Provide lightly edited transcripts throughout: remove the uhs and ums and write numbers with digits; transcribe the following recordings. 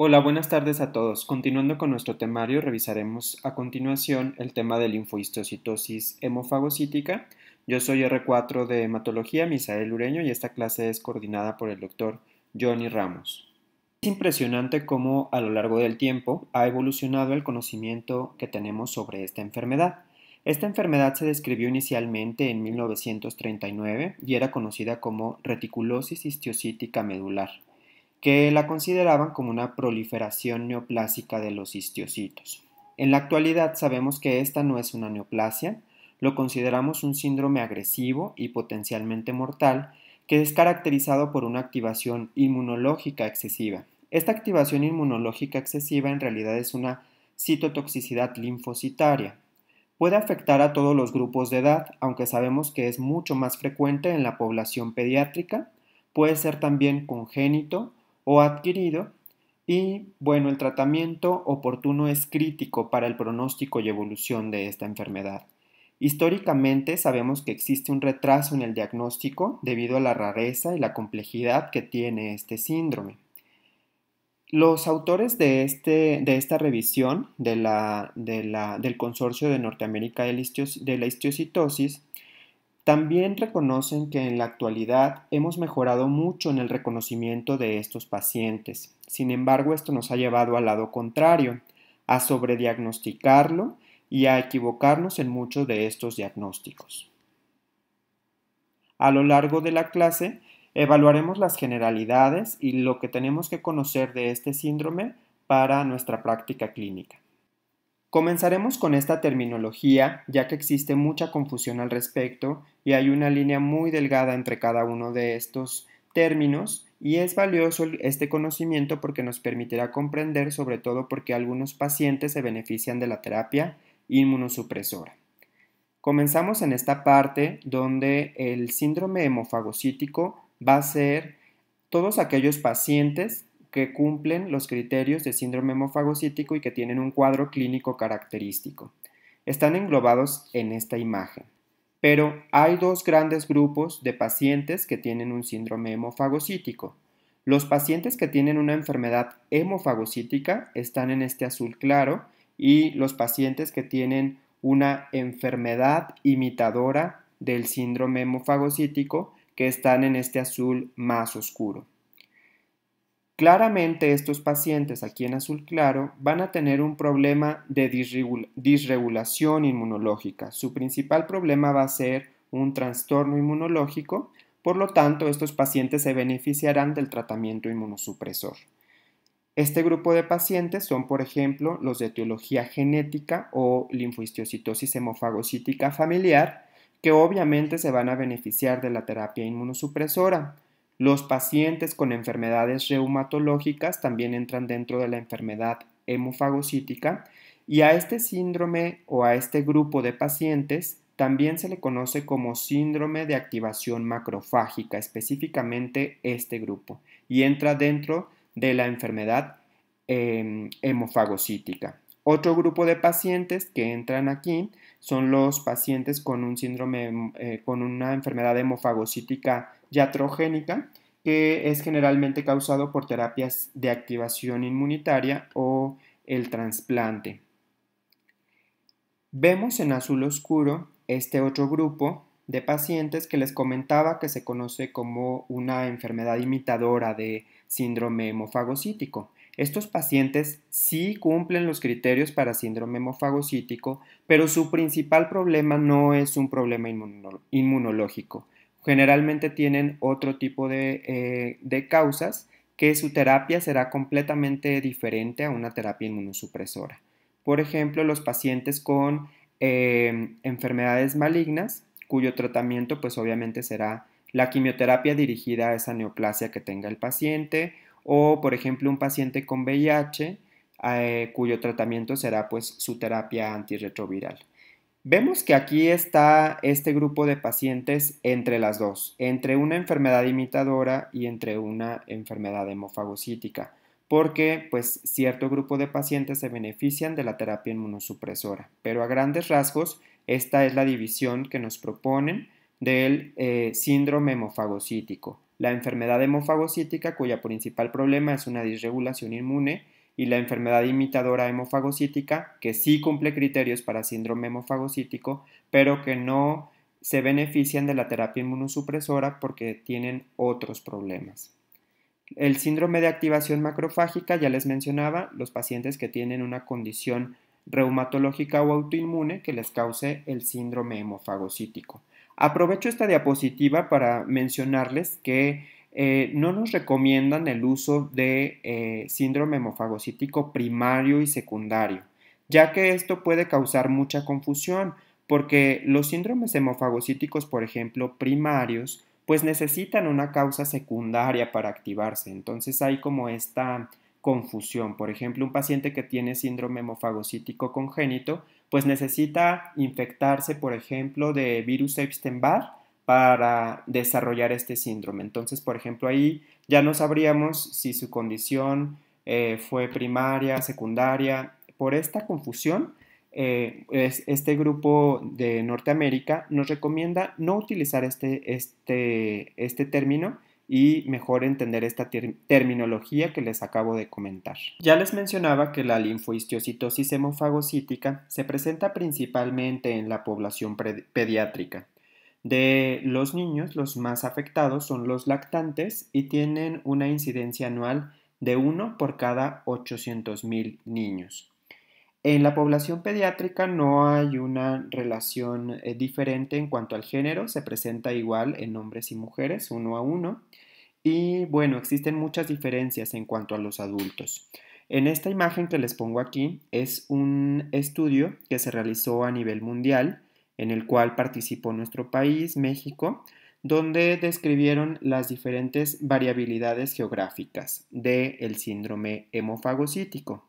Hola, buenas tardes a todos. Continuando con nuestro temario, revisaremos a continuación el tema de linfohistocitosis hemofagocítica. Yo soy R4 de Hematología, Misael Ureño, y esta clase es coordinada por el doctor Johnny Ramos. Es impresionante cómo a lo largo del tiempo ha evolucionado el conocimiento que tenemos sobre esta enfermedad. Esta enfermedad se describió inicialmente en 1939 y era conocida como reticulosis histiocítica medular, que la consideraban como una proliferación neoplásica de los histiocitos. En la actualidad sabemos que esta no es una neoplasia, lo consideramos un síndrome agresivo y potencialmente mortal que es caracterizado por una activación inmunológica excesiva. Esta activación inmunológica excesiva en realidad es una citotoxicidad linfocitaria. Puede afectar a todos los grupos de edad, aunque sabemos que es mucho más frecuente en la población pediátrica, puede ser también congénito o adquirido y bueno, el tratamiento oportuno es crítico para el pronóstico y evolución de esta enfermedad. Históricamente sabemos que existe un retraso en el diagnóstico debido a la rareza y la complejidad que tiene este síndrome. Los autores de esta revisión del Consorcio de Norteamérica de la Histiocitosis también reconocen que en la actualidad hemos mejorado mucho en el reconocimiento de estos pacientes. Sin embargo, esto nos ha llevado al lado contrario, a sobrediagnosticarlo y a equivocarnos en muchos de estos diagnósticos. A lo largo de la clase, evaluaremos las generalidades y lo que tenemos que conocer de este síndrome para nuestra práctica clínica. Comenzaremos con esta terminología, ya que existe mucha confusión al respecto y hay una línea muy delgada entre cada uno de estos términos, y es valioso este conocimiento porque nos permitirá comprender sobre todo por qué algunos pacientes se benefician de la terapia inmunosupresora. Comenzamos en esta parte donde el síndrome hemofagocítico va a ser todos aquellos pacientes que cumplen los criterios de síndrome hemofagocítico y que tienen un cuadro clínico característico. Están englobados en esta imagen. Pero hay dos grandes grupos de pacientes que tienen un síndrome hemofagocítico. Los pacientes que tienen una enfermedad hemofagocítica están en este azul claro, y los pacientes que tienen una enfermedad imitadora del síndrome hemofagocítico que están en este azul más oscuro. Claramente estos pacientes aquí en azul claro van a tener un problema de disregulación inmunológica. Su principal problema va a ser un trastorno inmunológico, por lo tanto estos pacientes se beneficiarán del tratamiento inmunosupresor. Este grupo de pacientes son, por ejemplo, los de etiología genética o linfohistiocytosis hemofagocítica familiar, que obviamente se van a beneficiar de la terapia inmunosupresora. Los pacientes con enfermedades reumatológicas también entran dentro de la enfermedad hemofagocítica, y a este síndrome o a este grupo de pacientes también se le conoce como síndrome de activación macrofágica, específicamente este grupo, y entra dentro de la enfermedad hemofagocítica. Otro grupo de pacientes que entran aquí son los pacientes con un síndrome, con una enfermedad hemofagocítica iatrogénica, que es generalmente causado por terapias de activación inmunitaria o el trasplante. Vemos en azul oscuro este otro grupo de pacientes que les comentaba que se conoce como una enfermedad imitadora de síndrome hemofagocítico. Estos pacientes sí cumplen los criterios para síndrome hemofagocítico, pero su principal problema no es un problema inmunológico. Generalmente tienen otro tipo de causas, que su terapia será completamente diferente a una terapia inmunosupresora. Por ejemplo, los pacientes con enfermedades malignas, cuyo tratamiento pues obviamente será la quimioterapia dirigida a esa neoplasia que tenga el paciente, o por ejemplo un paciente con VIH, cuyo tratamiento será pues su terapia antirretroviral. Vemos que aquí está este grupo de pacientes entre las dos, entre una enfermedad imitadora y entre una enfermedad hemofagocítica, porque pues cierto grupo de pacientes se benefician de la terapia inmunosupresora, pero a grandes rasgos esta es la división que nos proponen del síndrome hemofagocítico. la enfermedad hemofagocítica, cuya principal problema es una disregulación inmune, y la enfermedad imitadora hemofagocítica, que sí cumple criterios para síndrome hemofagocítico, pero que no se benefician de la terapia inmunosupresora porque tienen otros problemas. El síndrome de activación macrofágica, ya les mencionaba, los pacientes que tienen una condición reumatológica o autoinmune que les cause el síndrome hemofagocítico. Aprovecho esta diapositiva para mencionarles que no nos recomiendan el uso de síndrome hemofagocítico primario y secundario, ya que esto puede causar mucha confusión, porque los síndromes hemofagocíticos, por ejemplo, primarios, pues necesitan una causa secundaria para activarse. Entonces hay como esta confusión. Por ejemplo, un paciente que tiene síndrome hemofagocítico congénito, pues necesita infectarse, por ejemplo, de virus Epstein-Barr para desarrollar este síndrome. Entonces, por ejemplo, ahí ya no sabríamos si su condición fue primaria, secundaria. Por esta confusión, este grupo de Norteamérica nos recomienda no utilizar este término y mejor entender esta terminología que les acabo de comentar. Ya les mencionaba que la linfohistiocytosis hemofagocítica se presenta principalmente en la población pediátrica. De los niños, los más afectados son los lactantes y tienen una incidencia anual de 1 por cada 800,000 niños. En la población pediátrica no hay una relación diferente en cuanto al género, se presenta igual en hombres y mujeres, 1 a 1. Y bueno, existen muchas diferencias en cuanto a los adultos. En esta imagen que les pongo aquí es un estudio que se realizó a nivel mundial, en el cual participó nuestro país, México, donde describieron las diferentes variabilidades geográficas del síndrome hemofagocítico.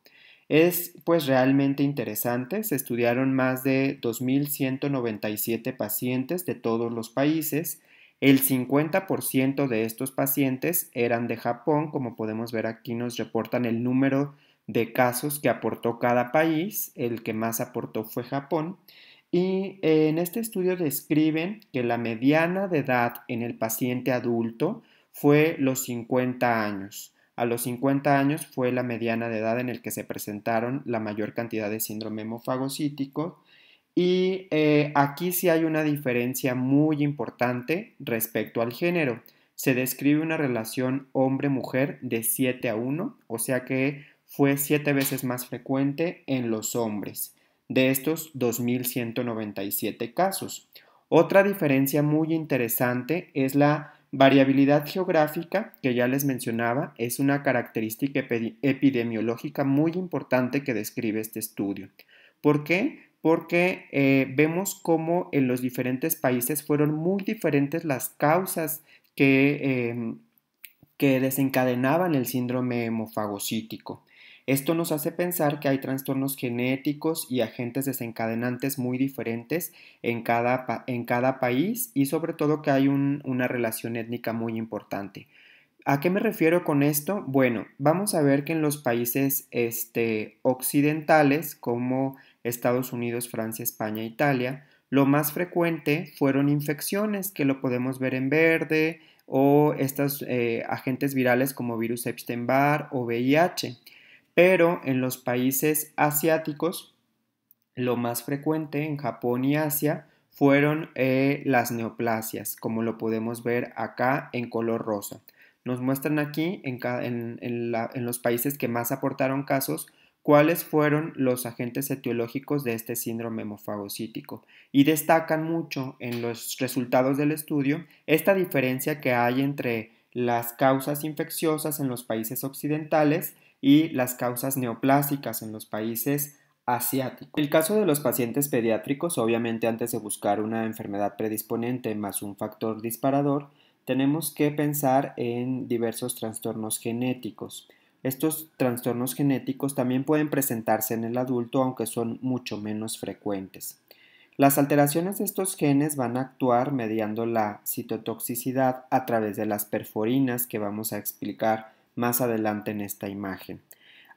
Es pues realmente interesante, se estudiaron más de 2.197 pacientes de todos los países. El 50% de estos pacientes eran de Japón, como podemos ver aquí nos reportan el número de casos que aportó cada país, el que más aportó fue Japón, y en este estudio describen que la mediana de edad en el paciente adulto fue los 50 años. A los 50 años fue la mediana de edad en el que se presentaron la mayor cantidad de síndrome hemofagocítico. Y aquí sí hay una diferencia muy importante respecto al género. Se describe una relación hombre-mujer de 7 a 1, o sea que fue 7 veces más frecuente en los hombres, de estos 2.197 casos. Otra diferencia muy interesante es la variabilidad geográfica, que ya les mencionaba, es una característica epidemiológica muy importante que describe este estudio. ¿Por qué? Porque vemos cómo en los diferentes países fueron muy diferentes las causas que desencadenaban el síndrome hemofagocítico. Esto nos hace pensar que hay trastornos genéticos y agentes desencadenantes muy diferentes en cada país y sobre todo que hay una relación étnica muy importante. ¿A qué me refiero con esto? Bueno, vamos a ver que en los países occidentales como Estados Unidos, Francia, España, Italia, lo más frecuente fueron infecciones, que lo podemos ver en verde, o estos agentes virales como virus Epstein-Barr o VIH. Pero en los países asiáticos, lo más frecuente en Japón y Asia fueron las neoplasias, como lo podemos ver acá en color rosa. Nos muestran aquí en los países que más aportaron casos cuáles fueron los agentes etiológicos de este síndrome hemofagocítico y destacan mucho en los resultados del estudio esta diferencia que hay entre las causas infecciosas en los países occidentales y las causas neoplásicas en los países asiáticos. En el caso de los pacientes pediátricos, obviamente antes de buscar una enfermedad predisponente más un factor disparador, tenemos que pensar en diversos trastornos genéticos. Estos trastornos genéticos también pueden presentarse en el adulto, aunque son mucho menos frecuentes. Las alteraciones de estos genes van a actuar mediando la citotoxicidad a través de las perforinas que vamos a explicar más adelante en esta imagen.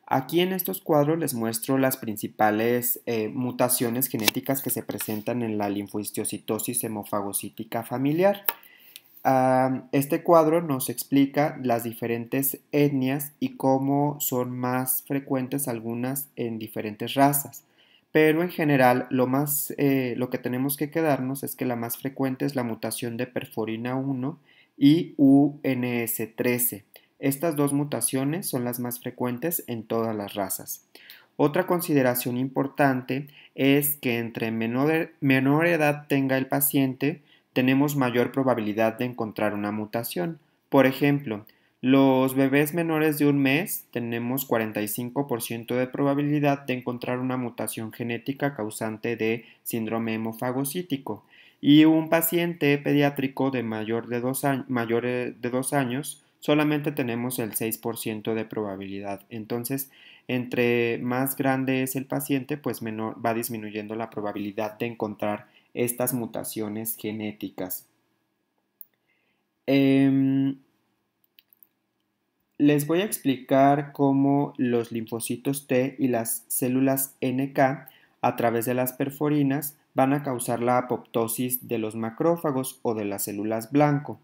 Aquí en estos cuadros les muestro las principales mutaciones genéticas que se presentan en la linfohistiocytosis hemofagocítica familiar. Este cuadro nos explica las diferentes etnias y cómo son más frecuentes algunas en diferentes razas. Pero en general lo que tenemos que quedarnos es que la más frecuente es la mutación de perforina 1 y UNS13. Estas dos mutaciones son las más frecuentes en todas las razas. Otra consideración importante es que entre menor edad tenga el paciente, tenemos mayor probabilidad de encontrar una mutación. Por ejemplo, los bebés menores de un mes tenemos 45% de probabilidad de encontrar una mutación genética causante de síndrome hemofagocítico y un paciente pediátrico de mayor de 2 años solamente tenemos el 6% de probabilidad. Entonces, entre más grande es el paciente, pues menor va disminuyendo la probabilidad de encontrar estas mutaciones genéticas. Les voy a explicar cómo los linfocitos T y las células NK a través de las perforinas van a causar la apoptosis de los macrófagos o de las células blanco.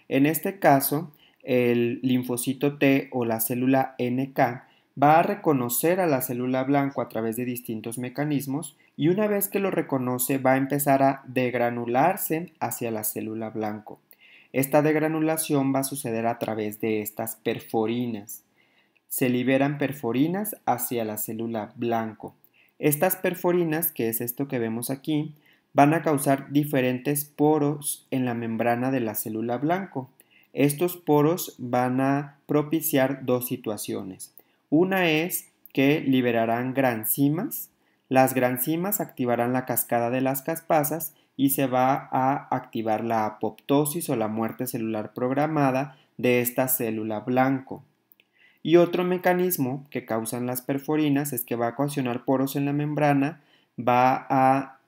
En este caso, el linfocito T o la célula NK va a reconocer a la célula blanco a través de distintos mecanismos y una vez que lo reconoce va a empezar a degranularse hacia la célula blanco. Esta degranulación va a suceder a través de estas perforinas. Se liberan perforinas hacia la célula blanco. Estas perforinas, que es esto que vemos aquí, van a causar diferentes poros en la membrana de la célula blanco. Estos poros van a propiciar dos situaciones. Una es que liberarán granzimas. Las granzimas activarán la cascada de las caspasas y se va a activar la apoptosis o la muerte celular programada de esta célula blanco. Y otro mecanismo que causan las perforinas es que va a ocasionar poros en la membrana, va a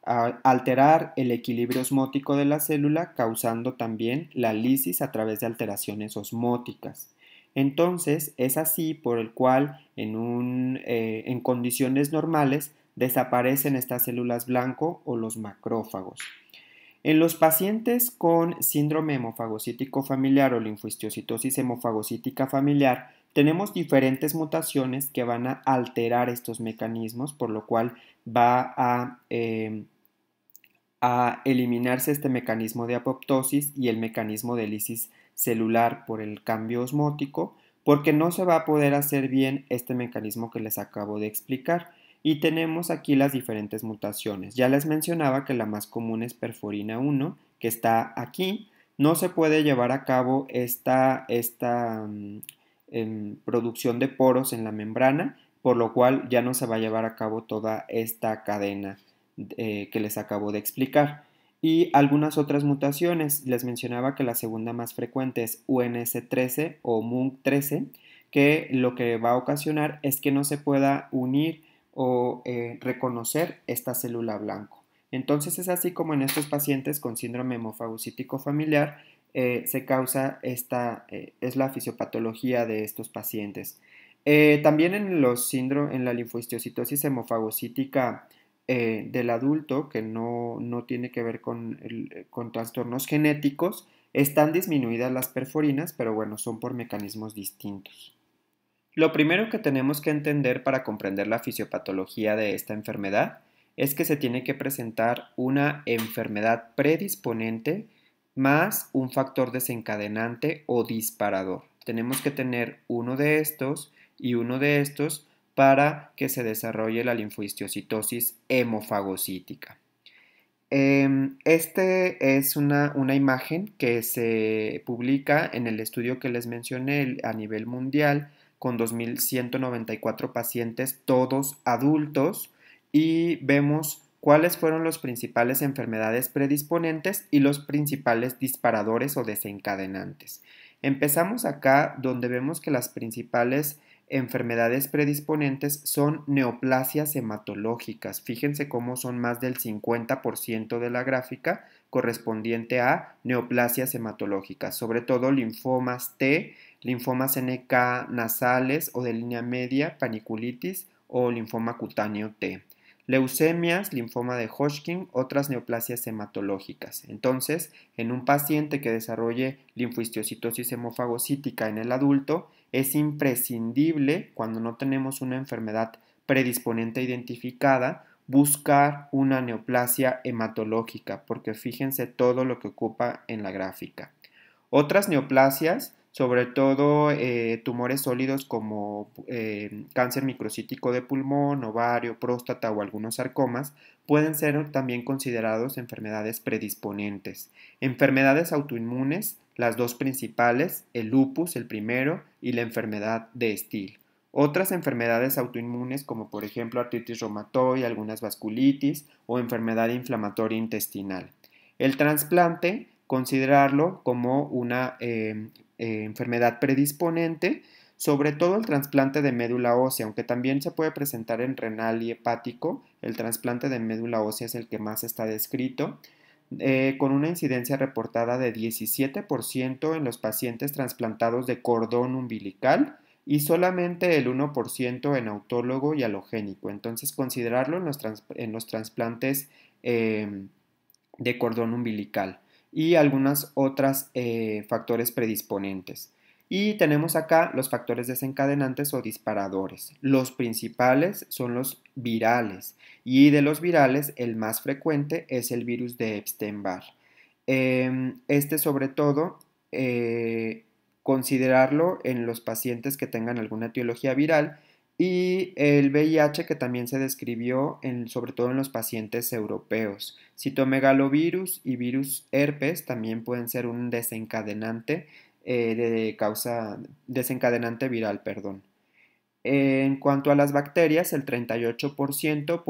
alterar el equilibrio osmótico de la célula, causando también la lisis a través de alteraciones osmóticas. Entonces, es así por el cual en condiciones normales desaparecen estas células blanco o los macrófagos. En los pacientes con síndrome hemofagocítico familiar o linfohistiocytosis hemofagocítica familiar, tenemos diferentes mutaciones que van a alterar estos mecanismos, por lo cual va a eliminarse este mecanismo de apoptosis y el mecanismo de lisis celular por el cambio osmótico, porque no se va a poder hacer bien este mecanismo que les acabo de explicar. Y tenemos aquí las diferentes mutaciones. Ya les mencionaba que la más común es perforina 1, que está aquí. No se puede llevar a cabo esta producción de poros en la membrana, por lo cual ya no se va a llevar a cabo toda esta cadena que les acabo de explicar. Y algunas otras mutaciones. Les mencionaba que la segunda más frecuente es UNS13 o MUNC13, que lo que va a ocasionar es que no se pueda unir o reconocer esta célula blanco. Entonces es así como en estos pacientes con síndrome hemofagocítico familiar se causa es la fisiopatología de estos pacientes. También en la linfohistiocytosis hemofagocítica del adulto, que no tiene que ver con trastornos genéticos, están disminuidas las perforinas, pero bueno, son por mecanismos distintos. Lo primero que tenemos que entender para comprender la fisiopatología de esta enfermedad es que se tiene que presentar una enfermedad predisponente más un factor desencadenante o disparador. Tenemos que tener uno de estos y uno de estos para que se desarrolle la linfohistiocytosis hemofagocítica. Este es una imagen que se publica en el estudio que les mencioné a nivel mundial con 2.194 pacientes, todos adultos, y vemos cuáles fueron las principales enfermedades predisponentes y los principales disparadores o desencadenantes. Empezamos acá donde vemos que las principales enfermedades predisponentes son neoplasias hematológicas. Fíjense cómo son más del 50% de la gráfica correspondiente a neoplasias hematológicas, sobre todo linfomas T, linfomas NK nasales o de línea media, paniculitis o linfoma cutáneo T. leucemias, linfoma de Hodgkin, otras neoplasias hematológicas. Entonces, en un paciente que desarrolle linfohistiocytosis hemofagocítica en el adulto, es imprescindible, cuando no tenemos una enfermedad predisponente identificada, buscar una neoplasia hematológica, porque fíjense todo lo que ocupa en la gráfica. Otras neoplasias, sobre todo tumores sólidos como cáncer microcítico de pulmón, ovario, próstata o algunos sarcomas, pueden ser también considerados enfermedades predisponentes. Enfermedades autoinmunes, las dos principales, el lupus, el primero, y la enfermedad de Still. Otras enfermedades autoinmunes como por ejemplo artritis reumatoide, algunas vasculitis o enfermedad inflamatoria intestinal. El trasplante, considerarlo como una enfermedad predisponente, sobre todo el trasplante de médula ósea, aunque también se puede presentar en renal y hepático. El trasplante de médula ósea es el que más está descrito, con una incidencia reportada de 17% en los pacientes trasplantados de cordón umbilical y solamente el 1% en autólogo y halogénico. Entonces, considerarlo en los trasplantes de cordón umbilical y algunas otras factores predisponentes. Y tenemos acá los factores desencadenantes o disparadores. Los principales son los virales y de los virales el más frecuente es el virus de Epstein-Barr. Este sobre todo considerarlo en los pacientes que tengan alguna etiología viral y el VIH que también se describió sobre todo en los pacientes europeos. Citomegalovirus y virus herpes también pueden ser un desencadenante desencadenante viral, perdón. En cuanto a las bacterias, el 38%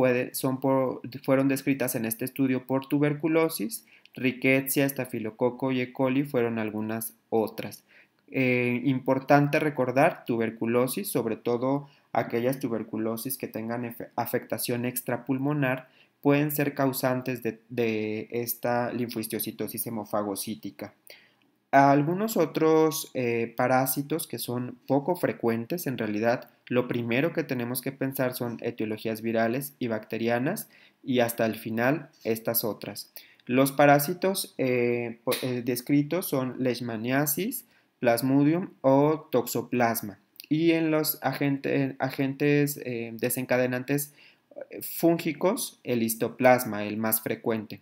fueron descritas en este estudio por tuberculosis, Rickettsia, estafilococo y E. coli fueron algunas otras. Importante recordar tuberculosis, sobre todo aquellas tuberculosis que tengan afectación extrapulmonar, pueden ser causantes de esta linfohistiocytosis hemofagocítica. Algunos otros parásitos que son poco frecuentes, en realidad lo primero que tenemos que pensar son etiologías virales y bacterianas y hasta el final estas otras. Los parásitos descritos son Leishmaniasis, Plasmodium o Toxoplasma. Y en los agentes desencadenantes fúngicos, el histoplasma, el más frecuente.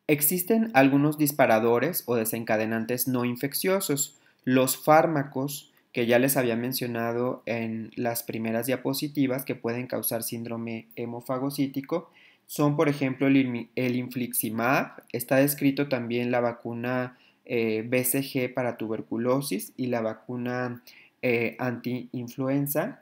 Existen algunos disparadores o desencadenantes no infecciosos. Los fármacos, que ya les había mencionado en las primeras diapositivas, que pueden causar síndrome hemofagocítico, son por ejemplo el infliximab, está descrito también la vacuna BCG para tuberculosis y la vacuna anti-influenza,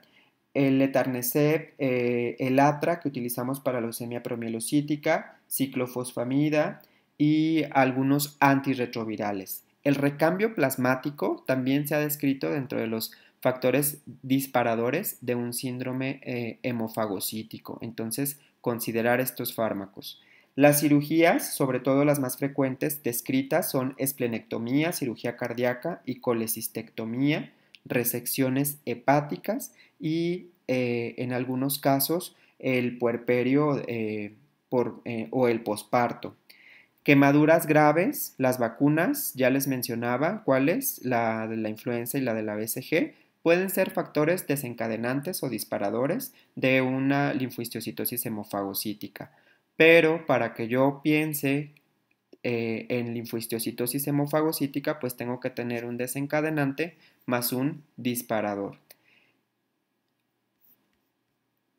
el Etanercept, el Atra que utilizamos para leucemia promielocítica, ciclofosfamida y algunos antirretrovirales. El recambio plasmático también se ha descrito dentro de los factores disparadores de un síndrome hemofagocítico. Entonces, considerar estos fármacos. Las cirugías, sobre todo las más frecuentes descritas, son esplenectomía, cirugía cardíaca y colecistectomía, resecciones hepáticas y en algunos casos el puerperio o el posparto. Quemaduras graves, las vacunas, ya les mencionaba cuáles, la de la influenza y la de la BCG, pueden ser factores desencadenantes o disparadores de una linfohistiocytosis hemofagocítica. Pero para que yo piense en linfohistiocytosis hemofagocítica, pues tengo que tener un desencadenante más un disparador.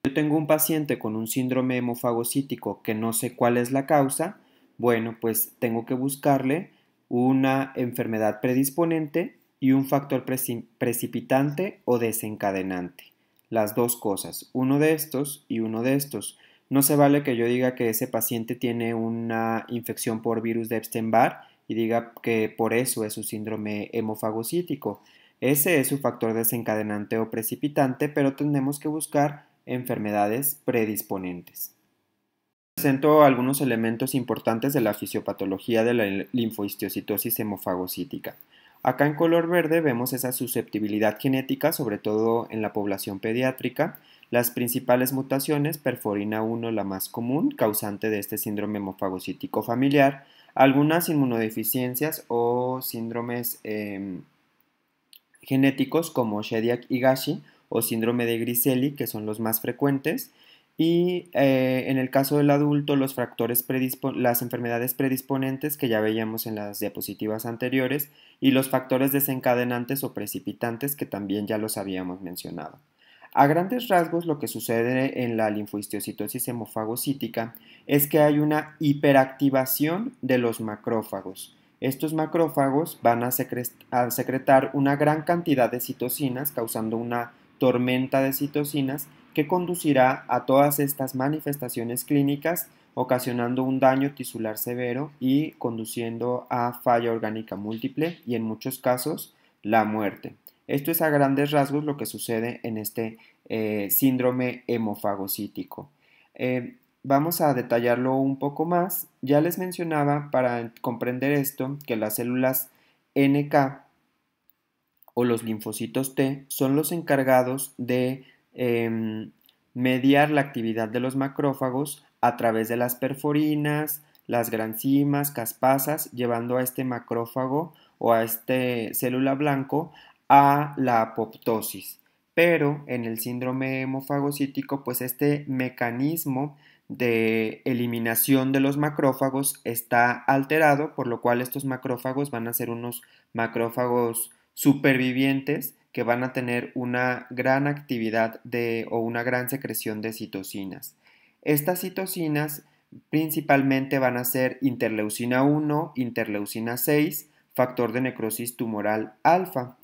Yo tengo un paciente con un síndrome hemofagocítico que no sé cuál es la causa, bueno, pues tengo que buscarle una enfermedad predisponente y un factor precipitante o desencadenante. Las dos cosas, uno de estos y uno de estos. No se vale que yo diga que ese paciente tiene una infección por virus de Epstein-Barr y diga que por eso es su síndrome hemofagocítico. Ese es su factor desencadenante o precipitante, pero tenemos que buscar enfermedades predisponentes. Presento algunos elementos importantes de la fisiopatología de la linfohistiocytosis hemofagocítica. Acá en color verde vemos esa susceptibilidad genética, sobre todo en la población pediátrica, Las principales mutaciones, perforina 1 la más común, causante de este síndrome hemofagocítico familiar, algunas inmunodeficiencias o síndromes genéticos como Shediac-Higashi o síndrome de Griscelli, que son los más frecuentes, y en el caso del adulto, las enfermedades predisponentes que ya veíamos en las diapositivas anteriores y los factores desencadenantes o precipitantes que también ya los habíamos mencionado. A grandes rasgos, lo que sucede en la linfohistiocytosis hemofagocítica es que hay una hiperactivación de los macrófagos. Estos macrófagos van a secretar una gran cantidad de citocinas, causando una tormenta de citocinas que conducirá a todas estas manifestaciones clínicas, ocasionando un daño tisular severo y conduciendo a falla orgánica múltiple y en muchos casos la muerte. Esto es a grandes rasgos lo que sucede en este síndrome hemofagocítico. Vamos a detallarlo un poco más. Ya les mencionaba para comprender esto que las células NK o los linfocitos T son los encargados de mediar la actividad de los macrófagos a través de las perforinas, las granzimas, caspasas, llevando a este macrófago o a este célula blanco a la apoptosis. Pero en el síndrome hemofagocítico, pues este mecanismo de eliminación de los macrófagos está alterado, por lo cual estos macrófagos van a ser unos macrófagos supervivientes que van a tener una gran actividad o una gran secreción de citocinas. Estas citocinas principalmente van a ser interleucina 1, interleucina 6, factor de necrosis tumoral alfa,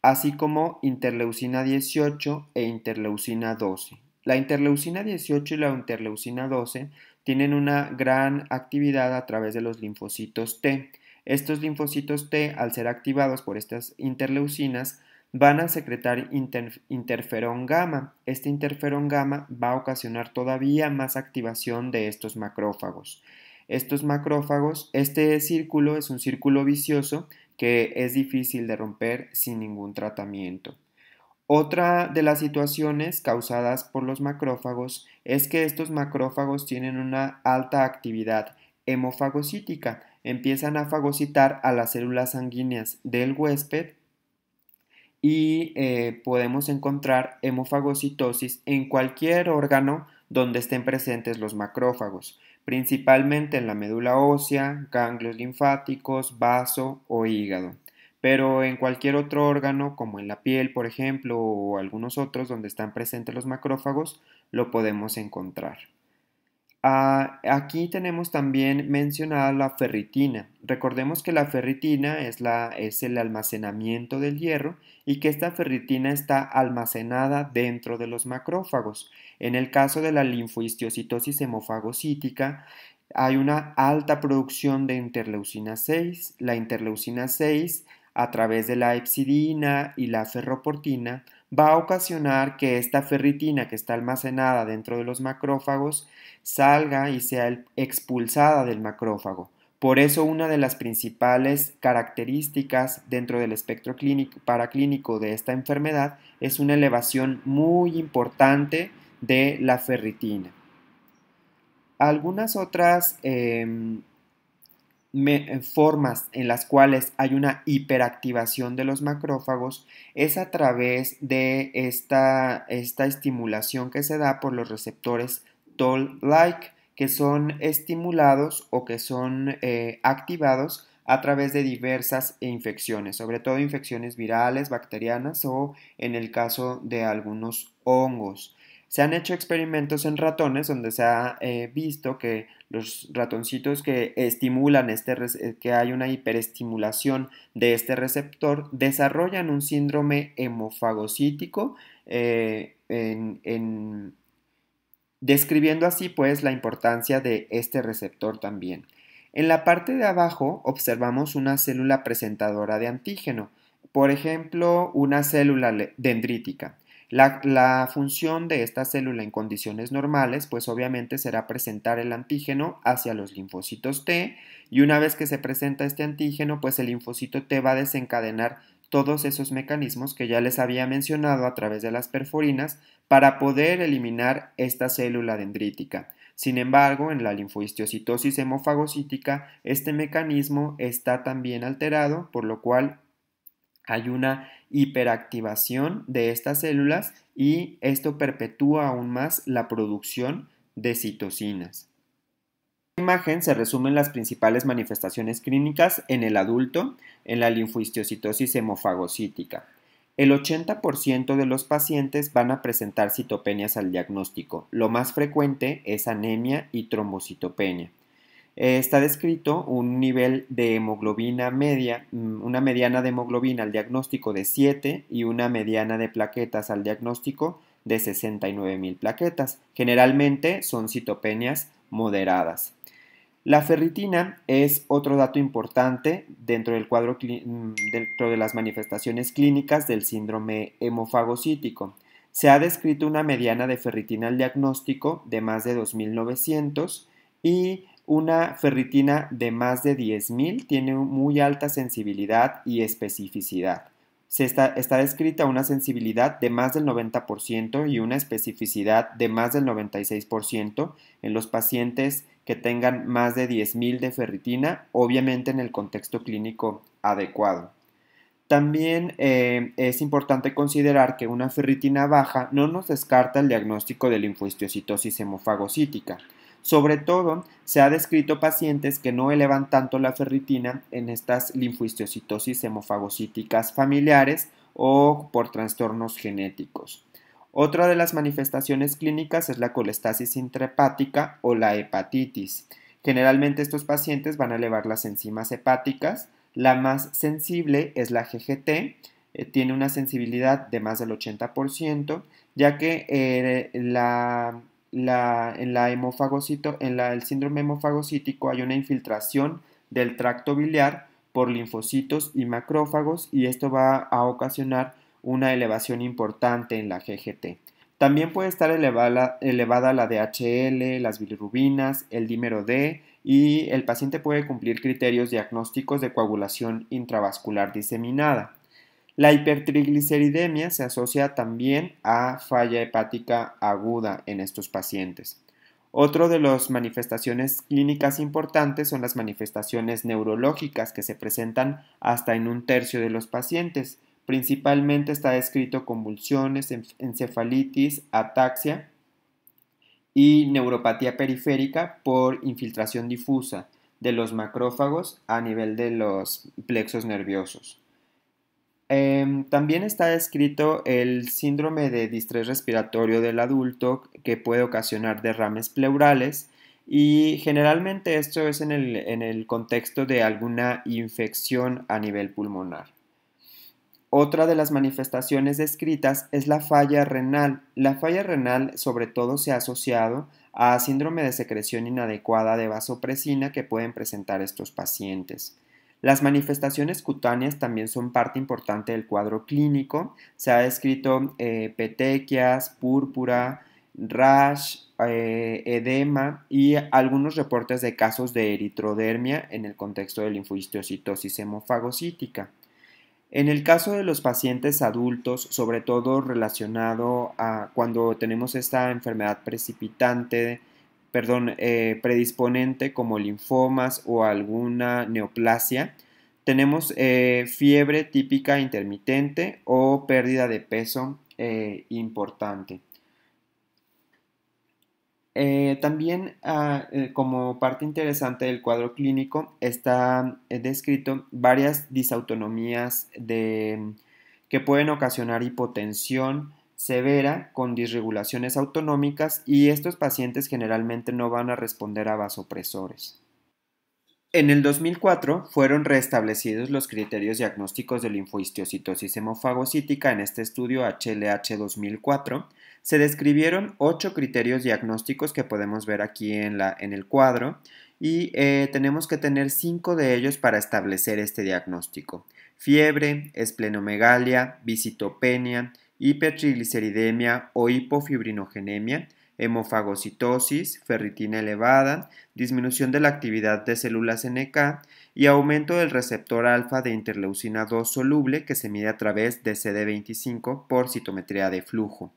así como interleucina 18 e interleucina 12. La interleucina 18 y la interleucina 12 tienen una gran actividad a través de los linfocitos T. Estos linfocitos T, al ser activados por estas interleucinas, van a secretar interferón gamma. Este interferón gamma va a ocasionar todavía más activación de estos macrófagos. Estos macrófagos, este círculo es un círculo vicioso que es difícil de romper sin ningún tratamiento. Otra de las situaciones causadas por los macrófagos es que estos macrófagos tienen una alta actividad hemofagocítica, empiezan a fagocitar a las células sanguíneas del huésped y podemos encontrar hemofagocitosis en cualquier órgano donde estén presentes los macrófagos, principalmente en la médula ósea, ganglios linfáticos, vaso o hígado. Pero en cualquier otro órgano, como en la piel, por ejemplo, o algunos otros donde están presentes los macrófagos, lo podemos encontrar. Aquí tenemos también mencionada la ferritina. Recordemos que la ferritina es el almacenamiento del hierro y que esta ferritina está almacenada dentro de los macrófagos. En el caso de la linfohistiocytosis hemofagocítica, hay una alta producción de interleucina 6. La interleucina 6, a través de la hepcidina y la ferroportina, va a ocasionar que esta ferritina que está almacenada dentro de los macrófagos salga y sea expulsada del macrófago. Por eso una de las principales características dentro del espectro paraclínico de esta enfermedad es una elevación muy importante de la ferritina. Algunas otras formas en las cuales hay una hiperactivación de los macrófagos es a través de esta estimulación que se da por los receptores Toll-like, que son estimulados o que son activados a través de diversas infecciones, sobre todo infecciones virales, bacterianas o en el caso de algunos hongos. Se han hecho experimentos en ratones donde se ha visto que los ratoncitos que estimulan que hay una hiperestimulación de este receptor desarrollan un síndrome hemofagocítico, describiendo así pues la importancia de este receptor también. En la parte de abajo observamos una célula presentadora de antígeno, por ejemplo una célula dendrítica. La función de esta célula en condiciones normales, pues obviamente será presentar el antígeno hacia los linfocitos T y una vez que se presenta este antígeno, pues el linfocito T va a desencadenar todos esos mecanismos que ya les había mencionado a través de las perforinas para poder eliminar esta célula dendrítica. Sin embargo, en la linfohistiocytosis hemofagocítica, este mecanismo está también alterado, por lo cual hay una hiperactivación de estas células y esto perpetúa aún más la producción de citocinas. En esta imagen se resumen las principales manifestaciones clínicas en el adulto en la linfohistiocytosis hemofagocítica. El 80% de los pacientes van a presentar citopenias al diagnóstico. Lo más frecuente es anemia y trombocitopenia. Está descrito un nivel de hemoglobina media, una mediana de hemoglobina al diagnóstico de 7 y una mediana de plaquetas al diagnóstico de 69,000 plaquetas. Generalmente son citopenias moderadas. La ferritina es otro dato importante dentro del cuadro, dentro de las manifestaciones clínicas del síndrome hemofagocítico. Se ha descrito una mediana de ferritina al diagnóstico de más de 2,900 y una ferritina de más de 10,000 tiene muy alta sensibilidad y especificidad. Está descrita una sensibilidad de más del 90% y una especificidad de más del 96% en los pacientes que tengan más de 10,000 de ferritina, obviamente en el contexto clínico adecuado. También es importante considerar que una ferritina baja no nos descarta el diagnóstico de linfohistiocytosis hemofagocítica. Sobre todo, se ha descrito pacientes que no elevan tanto la ferritina en estas linfohistiocytosis hemofagocíticas familiares o por trastornos genéticos. Otra de las manifestaciones clínicas es la colestasis intrahepática o la hepatitis. Generalmente estos pacientes van a elevar las enzimas hepáticas. La más sensible es la GGT, tiene una sensibilidad de más del 80%, ya que en el síndrome hemofagocítico hay una infiltración del tracto biliar por linfocitos y macrófagos y esto va a ocasionar una elevación importante en la GGT. También puede estar elevada la DHL, las bilirrubinas, el dímero D y el paciente puede cumplir criterios diagnósticos de coagulación intravascular diseminada. La hipertrigliceridemia se asocia también a falla hepática aguda en estos pacientes. Otro de las manifestaciones clínicas importantes son las manifestaciones neurológicas que se presentan hasta en un tercio de los pacientes. Principalmente está descrito convulsiones, encefalitis, ataxia y neuropatía periférica por infiltración difusa de los macrófagos a nivel de los plexos nerviosos. También está descrito el síndrome de distrés respiratorio del adulto que puede ocasionar derrames pleurales y generalmente esto es en el contexto de alguna infección a nivel pulmonar. Otra de las manifestaciones descritas es la falla renal. La falla renal sobre todo se ha asociado a síndrome de secreción inadecuada de vasopresina que pueden presentar estos pacientes. Las manifestaciones cutáneas también son parte importante del cuadro clínico. Se ha descrito petequias, púrpura, rash, edema y algunos reportes de casos de eritrodermia en el contexto de linfohistiocytosis hemofagocítica. En el caso de los pacientes adultos, sobre todo relacionado a cuando tenemos esta enfermedad predisponente como linfomas o alguna neoplasia, tenemos fiebre típica intermitente o pérdida de peso importante. También como parte interesante del cuadro clínico está descrito varias disautonomías que pueden ocasionar hipotensión severa con disregulaciones autonómicas y estos pacientes generalmente no van a responder a vasopresores. En el 2004 fueron restablecidos los criterios diagnósticos de linfohistiocytosis hemofagocítica en este estudio HLH 2004. Se describieron 8 criterios diagnósticos que podemos ver aquí en el cuadro y tenemos que tener 5 de ellos para establecer este diagnóstico. Fiebre, esplenomegalia, visitopenia, hipertrigliceridemia o hipofibrinogenemia, hemofagocitosis, ferritina elevada, disminución de la actividad de células NK y aumento del receptor alfa de interleucina 2 soluble que se mide a través de CD25 por citometría de flujo.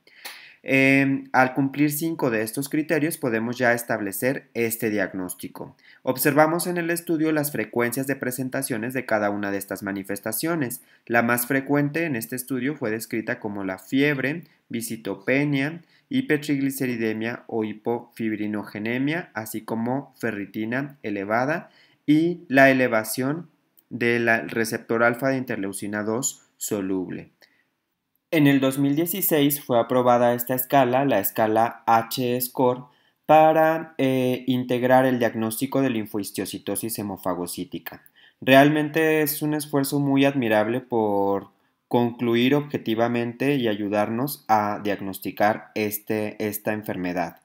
Al cumplir 5 de estos criterios podemos ya establecer este diagnóstico. Observamos en el estudio las frecuencias de presentaciones de cada una de estas manifestaciones. La más frecuente en este estudio fue descrita como la fiebre, visitopenia, hipertrigliceridemia o hipofibrinogenemia, así como ferritina elevada y la elevación del receptor alfa de interleucina 2 soluble. En el 2016 fue aprobada esta escala, la escala H-score, para integrar el diagnóstico de linfohistiocytosis hemofagocítica. Realmente es un esfuerzo muy admirable por concluir objetivamente y ayudarnos a diagnosticar esta enfermedad.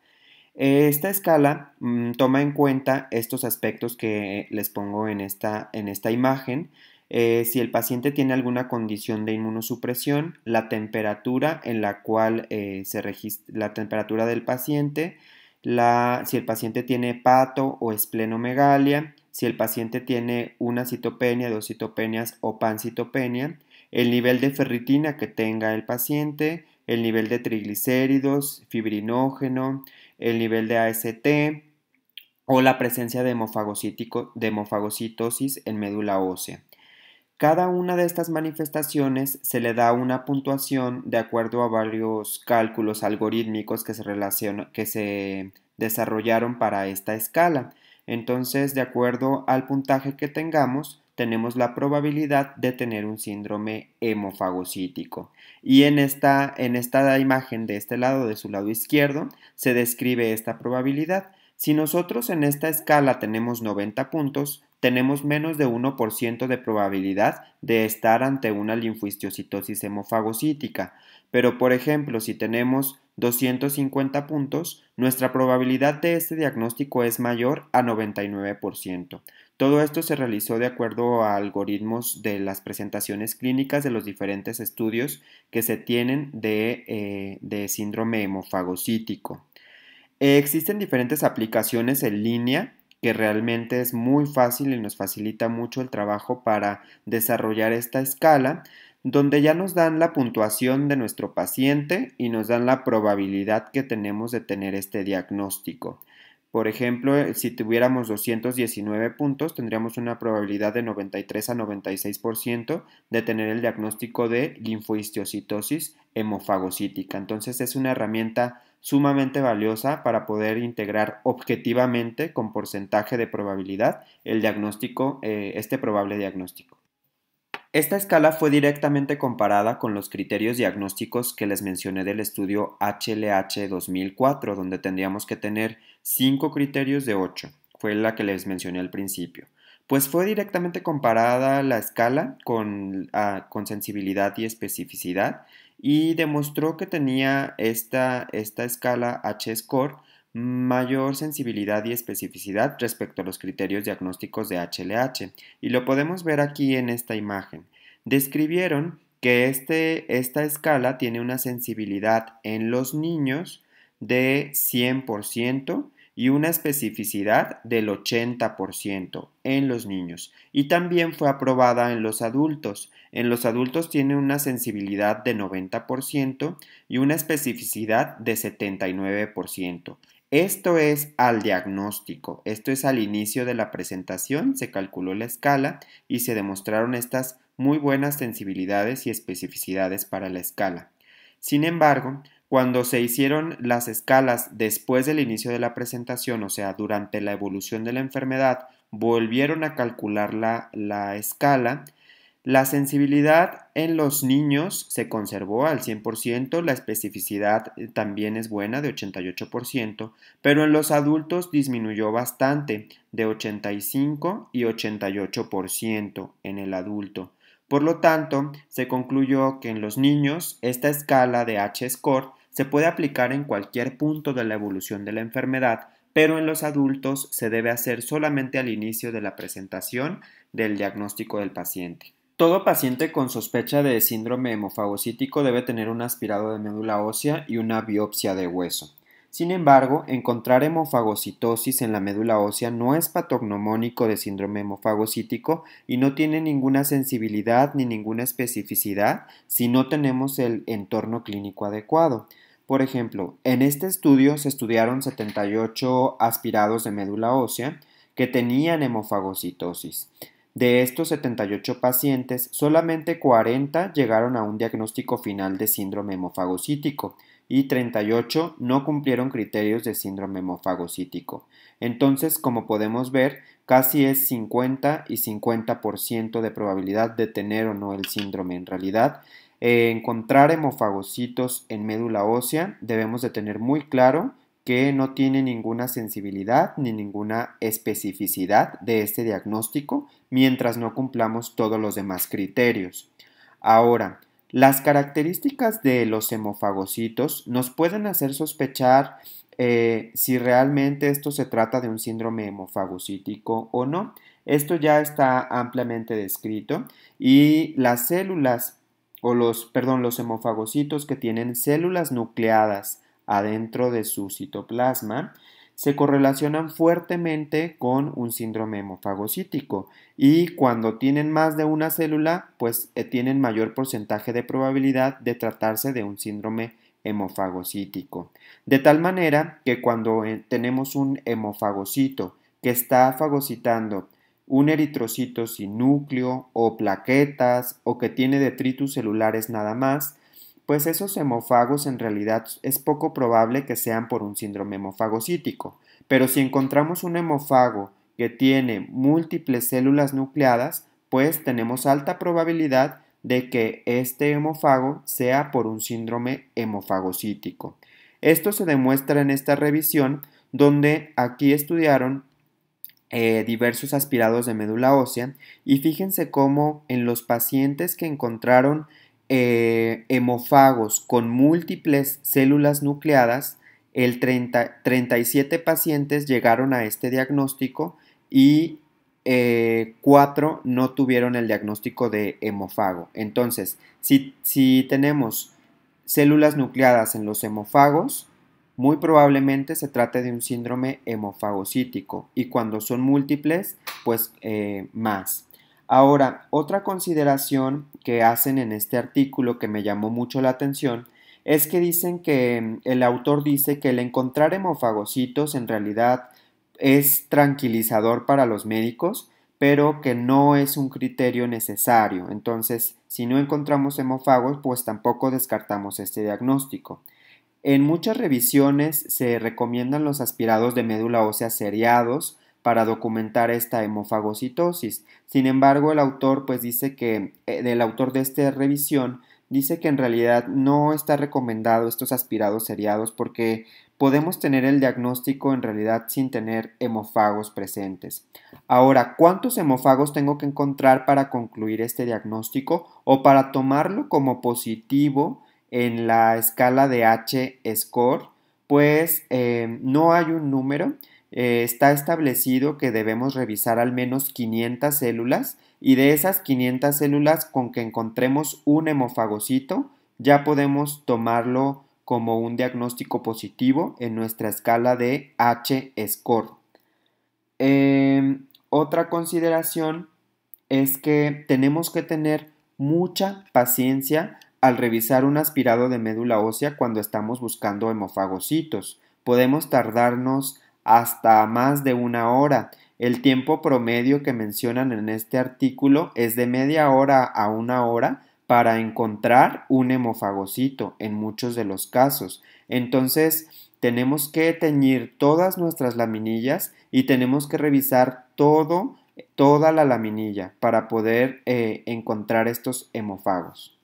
Esta escala toma en cuenta estos aspectos que les pongo en esta imagen. Si el paciente tiene alguna condición de inmunosupresión, la temperatura en la cual se registra la temperatura del paciente, si el paciente tiene hepato o esplenomegalia, si el paciente tiene una citopenia, dos citopenias o pancitopenia, el nivel de ferritina que tenga el paciente, el nivel de triglicéridos, fibrinógeno, el nivel de AST o la presencia de hemofagocitosis en médula ósea. Cada una de estas manifestaciones se le da una puntuación de acuerdo a varios cálculos algorítmicos que se desarrollaron para esta escala. Entonces, de acuerdo al puntaje que tengamos, tenemos la probabilidad de tener un síndrome hemofagocítico. Y en esta imagen de este lado, de su lado izquierdo, se describe esta probabilidad. Si nosotros en esta escala tenemos 90 puntos, tenemos menos de 1% de probabilidad de estar ante una linfohistiocytosis hemofagocítica. Pero, por ejemplo, si tenemos 250 puntos, nuestra probabilidad de este diagnóstico es mayor a 99%. Todo esto se realizó de acuerdo a algoritmos de las presentaciones clínicas de los diferentes estudios que se tienen de síndrome hemofagocítico. Existen diferentes aplicaciones en línea que realmente es muy fácil y nos facilita mucho el trabajo para desarrollar esta escala, donde ya nos dan la puntuación de nuestro paciente y nos dan la probabilidad que tenemos de tener este diagnóstico. Por ejemplo, si tuviéramos 219 puntos, tendríamos una probabilidad de 93 a 96% de tener el diagnóstico de linfohistiocytosis hemofagocítica. Entonces es una herramienta sumamente valiosa para poder integrar objetivamente con porcentaje de probabilidad el diagnóstico, este probable diagnóstico. Esta escala fue directamente comparada con los criterios diagnósticos que les mencioné del estudio HLH 2004, donde tendríamos que tener 5 criterios de 8. Fue la que les mencioné al principio. Pues fue directamente comparada la escala con sensibilidad y especificidad y demostró que tenía esta escala H-score mayor sensibilidad y especificidad respecto a los criterios diagnósticos de HLH, y lo podemos ver aquí en esta imagen. Describieron que esta escala tiene una sensibilidad en los niños de 100% y una especificidad del 80% en los niños, y también fue aprobada en los adultos. En los adultos tiene una sensibilidad de 90% y una especificidad de 79%. Esto es al diagnóstico, esto es al inicio de la presentación, se calculó la escala y se demostraron estas muy buenas sensibilidades y especificidades para la escala. Sin embargo, cuando se hicieron las escalas después del inicio de la presentación, o sea, durante la evolución de la enfermedad, volvieron a calcular la escala. La sensibilidad en los niños se conservó al 100%, la especificidad también es buena de 88%, pero en los adultos disminuyó bastante, de 85 y 88% en el adulto. Por lo tanto, se concluyó que en los niños esta escala de H-score se puede aplicar en cualquier punto de la evolución de la enfermedad, pero en los adultos se debe hacer solamente al inicio de la presentación del diagnóstico del paciente. Todo paciente con sospecha de síndrome hemofagocítico debe tener un aspirado de médula ósea y una biopsia de hueso. Sin embargo, encontrar hemofagocitosis en la médula ósea no es patognomónico de síndrome hemofagocítico y no tiene ninguna sensibilidad ni ninguna especificidad si no tenemos el entorno clínico adecuado. Por ejemplo, en este estudio se estudiaron 78 aspirados de médula ósea que tenían hemofagocitosis. De estos 78 pacientes, solamente 40 llegaron a un diagnóstico final de síndrome hemofagocítico y 38 no cumplieron criterios de síndrome hemofagocítico. Entonces, como podemos ver, casi es 50 y 50% de probabilidad de tener o no el síndrome. En realidad, encontrar hemofagocitos en médula ósea debemos de tener muy claro que no tiene ninguna sensibilidad ni ninguna especificidad de este diagnóstico mientras no cumplamos todos los demás criterios. Ahora, las características de los hemofagocitos nos pueden hacer sospechar si realmente esto se trata de un síndrome hemofagocítico o no. Esto ya está ampliamente descrito y las células los hemofagocitos que tienen células nucleadas adentro de su citoplasma se correlacionan fuertemente con un síndrome hemofagocítico y cuando tienen más de una célula, pues tienen mayor porcentaje de probabilidad de tratarse de un síndrome hemofagocítico. De tal manera que cuando tenemos un hemofagocito que está fagocitando un eritrocito sin núcleo o plaquetas o que tiene detritus celulares nada más, pues esos hemofagos en realidad es poco probable que sean por un síndrome hemofagocítico. Pero si encontramos un hemofago que tiene múltiples células nucleadas, pues tenemos alta probabilidad de que este hemofago sea por un síndrome hemofagocítico. Esto se demuestra en esta revisión donde aquí estudiaron diversos aspirados de médula ósea y fíjense cómo en los pacientes que encontraron hemofagos con múltiples células nucleadas, 37 pacientes llegaron a este diagnóstico y 4 no tuvieron el diagnóstico de hemofago. Entonces, si tenemos células nucleadas en los hemofagos, muy probablemente se trate de un síndrome hemofagocítico y cuando son múltiples, pues más. Ahora, otra consideración que hacen en este artículo que me llamó mucho la atención es que dicen que el autor dice que el encontrar hemofagocitos en realidad es tranquilizador para los médicos, pero que no es un criterio necesario. Entonces, si no encontramos hemofagos, pues tampoco descartamos este diagnóstico. En muchas revisiones se recomiendan los aspirados de médula ósea seriados para documentar esta hemofagocitosis. Sin embargo, el autor pues dice que el autor de esta revisión dice que en realidad no está recomendado estos aspirados seriados porque podemos tener el diagnóstico en realidad sin tener hemofagos presentes. Ahora, ¿cuántos hemofagos tengo que encontrar para concluir este diagnóstico o para tomarlo como positivo en la escala de H-score? Pues no hay un número. Está establecido que debemos revisar al menos 500 células y de esas 500 células con que encontremos un hemofagocito ya podemos tomarlo como un diagnóstico positivo en nuestra escala de H-score. Otra consideración es que tenemos que tener mucha paciencia al revisar un aspirado de médula ósea cuando estamos buscando hemofagocitos. Podemos tardarnos hasta más de una hora. El tiempo promedio que mencionan en este artículo es de media hora a una hora para encontrar un hemofagocito en muchos de los casos. Entonces, tenemos que teñir todas nuestras laminillas y tenemos que revisar toda la laminilla para poder encontrar estos hemofagos.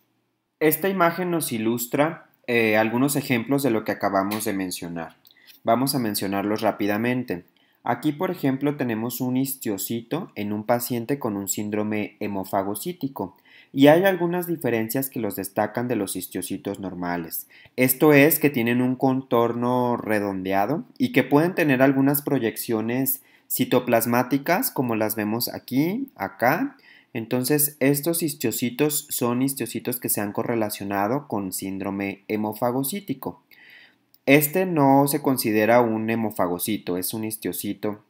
Esta imagen nos ilustra algunos ejemplos de lo que acabamos de mencionar. Vamos a mencionarlos rápidamente. Aquí, por ejemplo, tenemos un histiocito en un paciente con un síndrome hemofagocítico y hay algunas diferencias que los destacan de los histiocitos normales. Esto es que tienen un contorno redondeado y que pueden tener algunas proyecciones citoplasmáticas como las vemos aquí, acá, Entonces, estos histocitos son histocitos que se han correlacionado con síndrome hemofagocítico. Este no se considera un hemofagocito, es un histocito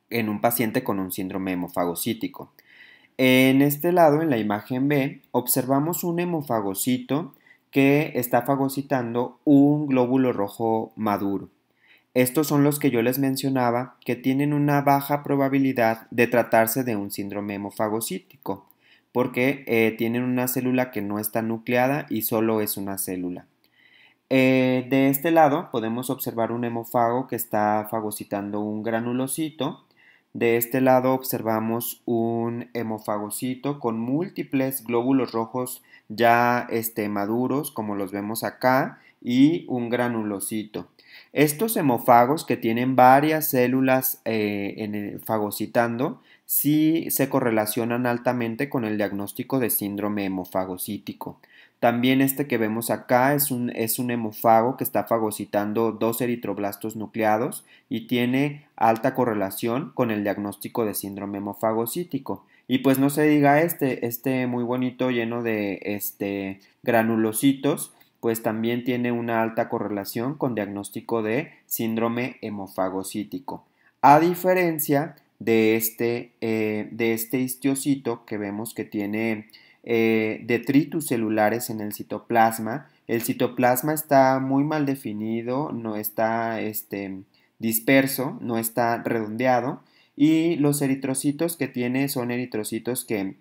en un paciente con un síndrome hemofagocítico. En este lado, en la imagen B, observamos un hemofagocito que está fagocitando un glóbulo rojo maduro. Estos son los que yo les mencionaba que tienen una baja probabilidad de tratarse de un síndrome hemofagocítico, porque tienen una célula que no está nucleada y solo es una célula. De este lado podemos observar un hemofago que está fagocitando un granulocito. De este lado observamos un hemofagocito con múltiples glóbulos rojos ya maduros, como los vemos acá, y un granulocito. Estos hemofagos que tienen varias células fagocitando sí se correlacionan altamente con el diagnóstico de síndrome hemofagocítico. También este que vemos acá es un hemofago que está fagocitando dos eritroblastos nucleados y tiene alta correlación con el diagnóstico de síndrome hemofagocítico. Y pues no se diga este muy bonito lleno de granulocitos, pues también tiene una alta correlación con diagnóstico de síndrome hemofagocítico. A diferencia de este histocito que vemos que tiene detritus celulares en el citoplasma. El citoplasma está muy mal definido, no está disperso, no está redondeado y los eritrocitos que tiene son eritrocitos que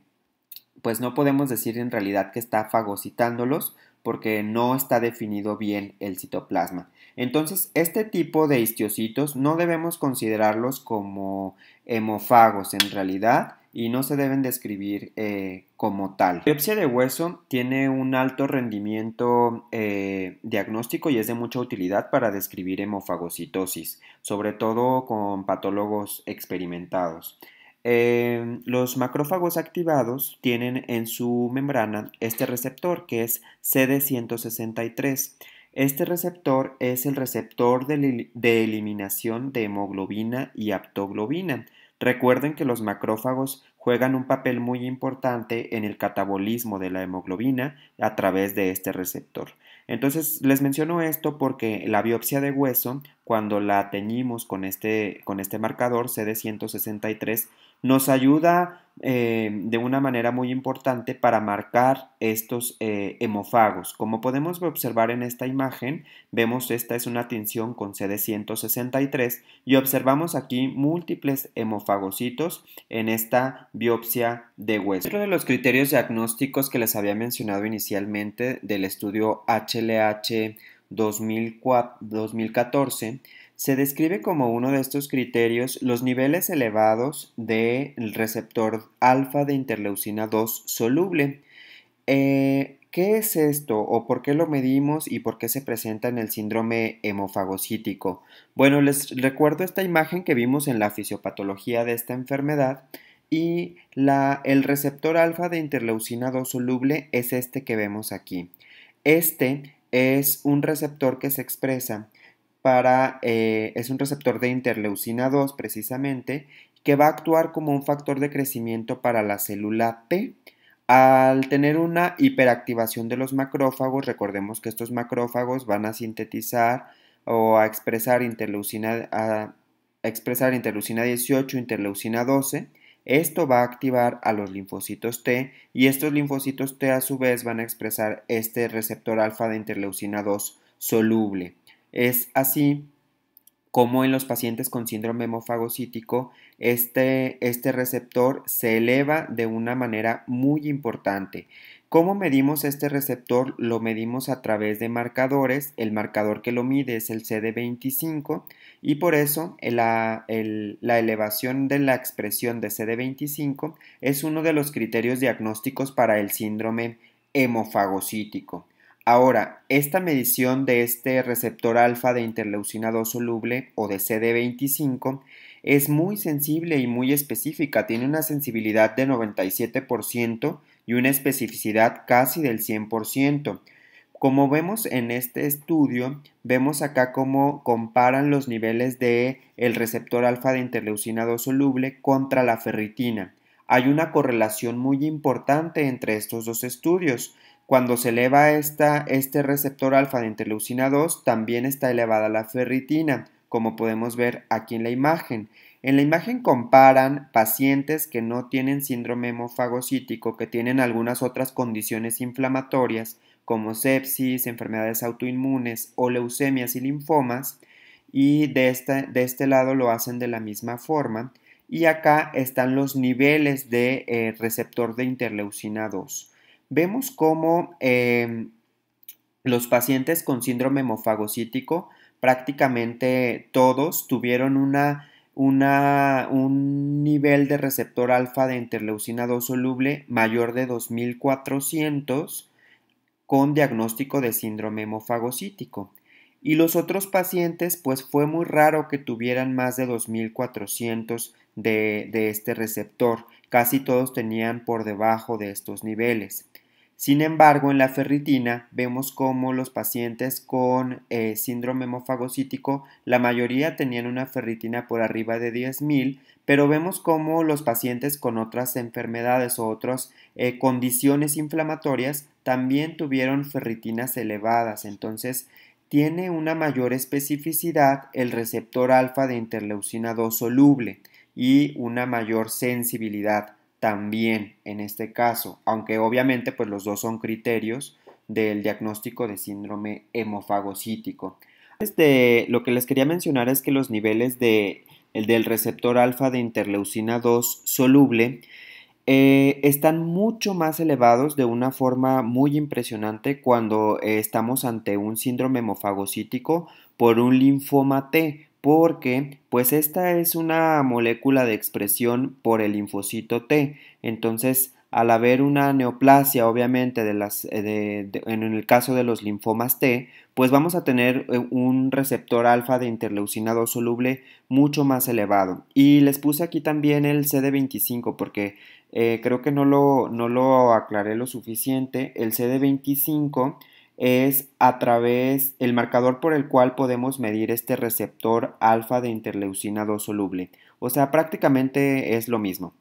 pues no podemos decir en realidad que está fagocitándolos porque no está definido bien el citoplasma. Entonces, este tipo de histocitos no debemos considerarlos como hemofagos en realidad y no se deben describir como tal. La biopsia de hueso tiene un alto rendimiento diagnóstico y es de mucha utilidad para describir hemofagocitosis, sobre todo con patólogos experimentados. Los macrófagos activados tienen en su membrana este receptor que es CD163. Este receptor es el receptor de eliminación de hemoglobina y aptoglobina. Recuerden que los macrófagos juegan un papel muy importante en el catabolismo de la hemoglobina a través de este receptor. Entonces les menciono esto porque la biopsia de hueso, cuando la teñimos con este marcador CD163, nos ayuda de una manera muy importante para marcar estos hemofagos. Como podemos observar en esta imagen, vemos esta es una tinción con CD163 y observamos aquí múltiples hemofagocitos en esta biopsia de hueso. Otro de los criterios diagnósticos que les había mencionado inicialmente del estudio HLH 2014 se describe como uno de estos criterios los niveles elevados del receptor alfa de interleucina 2 soluble. ¿Qué es esto o por qué lo medimos y por qué se presenta en el síndrome hemofagocítico? Bueno, les recuerdo esta imagen que vimos en la fisiopatología de esta enfermedad y el receptor alfa de interleucina 2 soluble es este que vemos aquí. Este es un receptor que se expresa es un receptor de interleucina 2 precisamente, que va a actuar como un factor de crecimiento para la célula P. Al tener una hiperactivación de los macrófagos, recordemos que estos macrófagos van a sintetizar o a expresar interleucina 18, interleucina 12. Esto va a activar a los linfocitos T y estos linfocitos T a su vez van a expresar este receptor alfa de interleucina 2 soluble. Es así como en los pacientes con síndrome hemofagocítico este receptor se eleva de una manera muy importante. ¿Cómo medimos este receptor? Lo medimos a través de marcadores. El marcador que lo mide es el CD25 y por eso la elevación de la expresión de CD25 es uno de los criterios diagnósticos para el síndrome hemofagocítico. Ahora, esta medición de este receptor alfa de interleucina 2 soluble o de CD25 es muy sensible y muy específica, tiene una sensibilidad de 97% y una especificidad casi del 100%. Como vemos en este estudio, vemos acá cómo comparan los niveles de el receptor alfa de interleucina 2 soluble contra la ferritina. Hay una correlación muy importante entre estos dos estudios. Cuando se eleva este receptor alfa de interleucina 2, también está elevada la ferritina, como podemos ver aquí en la imagen. En la imagen comparan pacientes que no tienen síndrome hemofagocítico, que tienen algunas otras condiciones inflamatorias, como sepsis, enfermedades autoinmunes o leucemias y linfomas, y de este lado lo hacen de la misma forma. Y acá están los niveles de receptor de interleucina 2. Vemos cómo los pacientes con síndrome hemofagocítico, prácticamente todos tuvieron un nivel de receptor alfa de interleucina 2 soluble mayor de 2400 con diagnóstico de síndrome hemofagocítico. Y los otros pacientes, pues fue muy raro que tuvieran más de 2400 de este receptor. Casi todos tenían por debajo de estos niveles. Sin embargo, en la ferritina vemos cómo los pacientes con síndrome hemofagocítico, la mayoría tenían una ferritina por arriba de 10,000, pero vemos cómo los pacientes con otras enfermedades o otras condiciones inflamatorias también tuvieron ferritinas elevadas. Entonces, tiene una mayor especificidad el receptor alfa de interleucina 2 soluble y una mayor sensibilidad también en este caso, aunque obviamente pues los dos son criterios del diagnóstico de síndrome hemofagocítico. Lo que les quería mencionar es que los niveles del receptor alfa de interleucina 2 soluble están mucho más elevados de una forma muy impresionante cuando estamos ante un síndrome hemofagocítico por un linfoma T, porque pues esta es una molécula de expresión por el linfocito T. Entonces, al haber una neoplasia, obviamente, en el caso de los linfomas T, pues vamos a tener un receptor alfa de interleucina 2 soluble mucho más elevado. Y les puse aquí también el CD25 porque creo que no lo aclaré lo suficiente. El CD25 es el marcador por el cual podemos medir este receptor alfa de interleucina 2 soluble. O sea, prácticamente es lo mismo.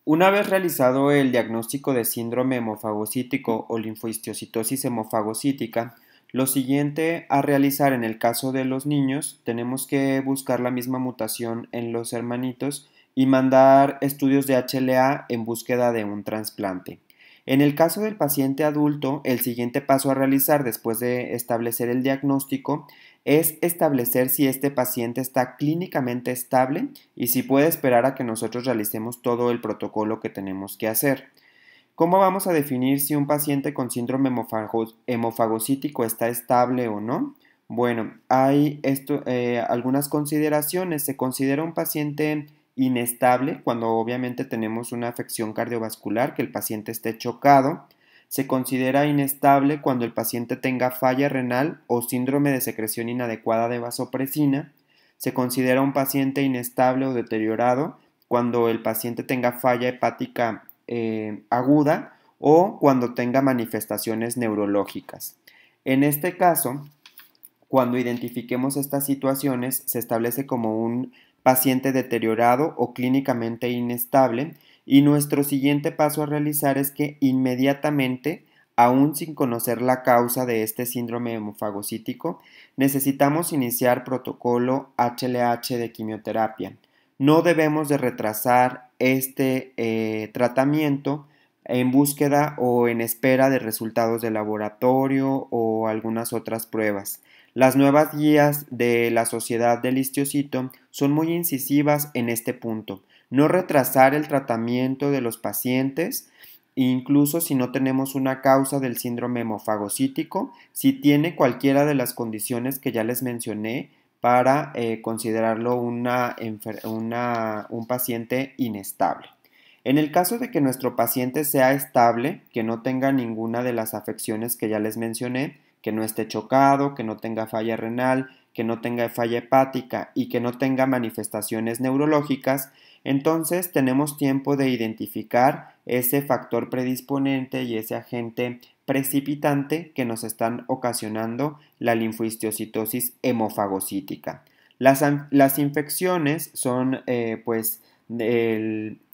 Una vez realizado el diagnóstico de síndrome hemofagocítico o linfohistiocytosis hemofagocítica, lo siguiente a realizar en el caso de los niños, tenemos que buscar la misma mutación en los hermanitos y mandar estudios de HLA en búsqueda de un trasplante. En el caso del paciente adulto, el siguiente paso a realizar después de establecer el diagnóstico es establecer si este paciente está clínicamente estable y si puede esperar a que nosotros realicemos todo el protocolo que tenemos que hacer. ¿Cómo vamos a definir si un paciente con síndrome hemofagocítico está estable o no? Bueno, hay algunas consideraciones. Se considera un paciente inestable cuando obviamente tenemos una afección cardiovascular, que el paciente esté chocado. Se considera inestable cuando el paciente tenga falla renal o síndrome de secreción inadecuada de vasopresina. Se considera un paciente inestable o deteriorado cuando el paciente tenga falla hepática aguda o cuando tenga manifestaciones neurológicas. En este caso, cuando identifiquemos estas situaciones, se establece como un paciente deteriorado o clínicamente inestable y nuestro siguiente paso a realizar es que inmediatamente, aún sin conocer la causa de este síndrome hemofagocítico, necesitamos iniciar protocolo HLH de quimioterapia. No debemos de retrasar este tratamiento en búsqueda o en espera de resultados de laboratorio o algunas otras pruebas. Las nuevas guías de la Sociedad del Histiocyto son muy incisivas en este punto. No retrasar el tratamiento de los pacientes, incluso si no tenemos una causa del síndrome hemofagocítico, si tiene cualquiera de las condiciones que ya les mencioné para considerarlo un paciente inestable. En el caso de que nuestro paciente sea estable, que no tenga ninguna de las afecciones que ya les mencioné, que no esté chocado, que no tenga falla renal, que no tenga falla hepática y que no tenga manifestaciones neurológicas, entonces tenemos tiempo de identificar ese factor predisponente y ese agente precipitante que nos están ocasionando la linfohistiocytosis hemofagocítica. Las infecciones son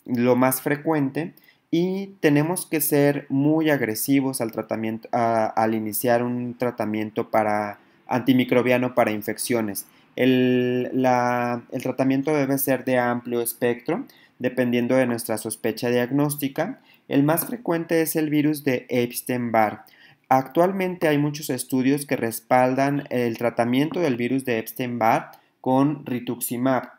lo más frecuente, y tenemos que ser muy agresivos al tratamiento, al iniciar un tratamiento antimicrobiano para infecciones. El tratamiento debe ser de amplio espectro, dependiendo de nuestra sospecha diagnóstica. El más frecuente es el virus de Epstein-Barr. Actualmente hay muchos estudios que respaldan el tratamiento del virus de Epstein-Barr con rituximab.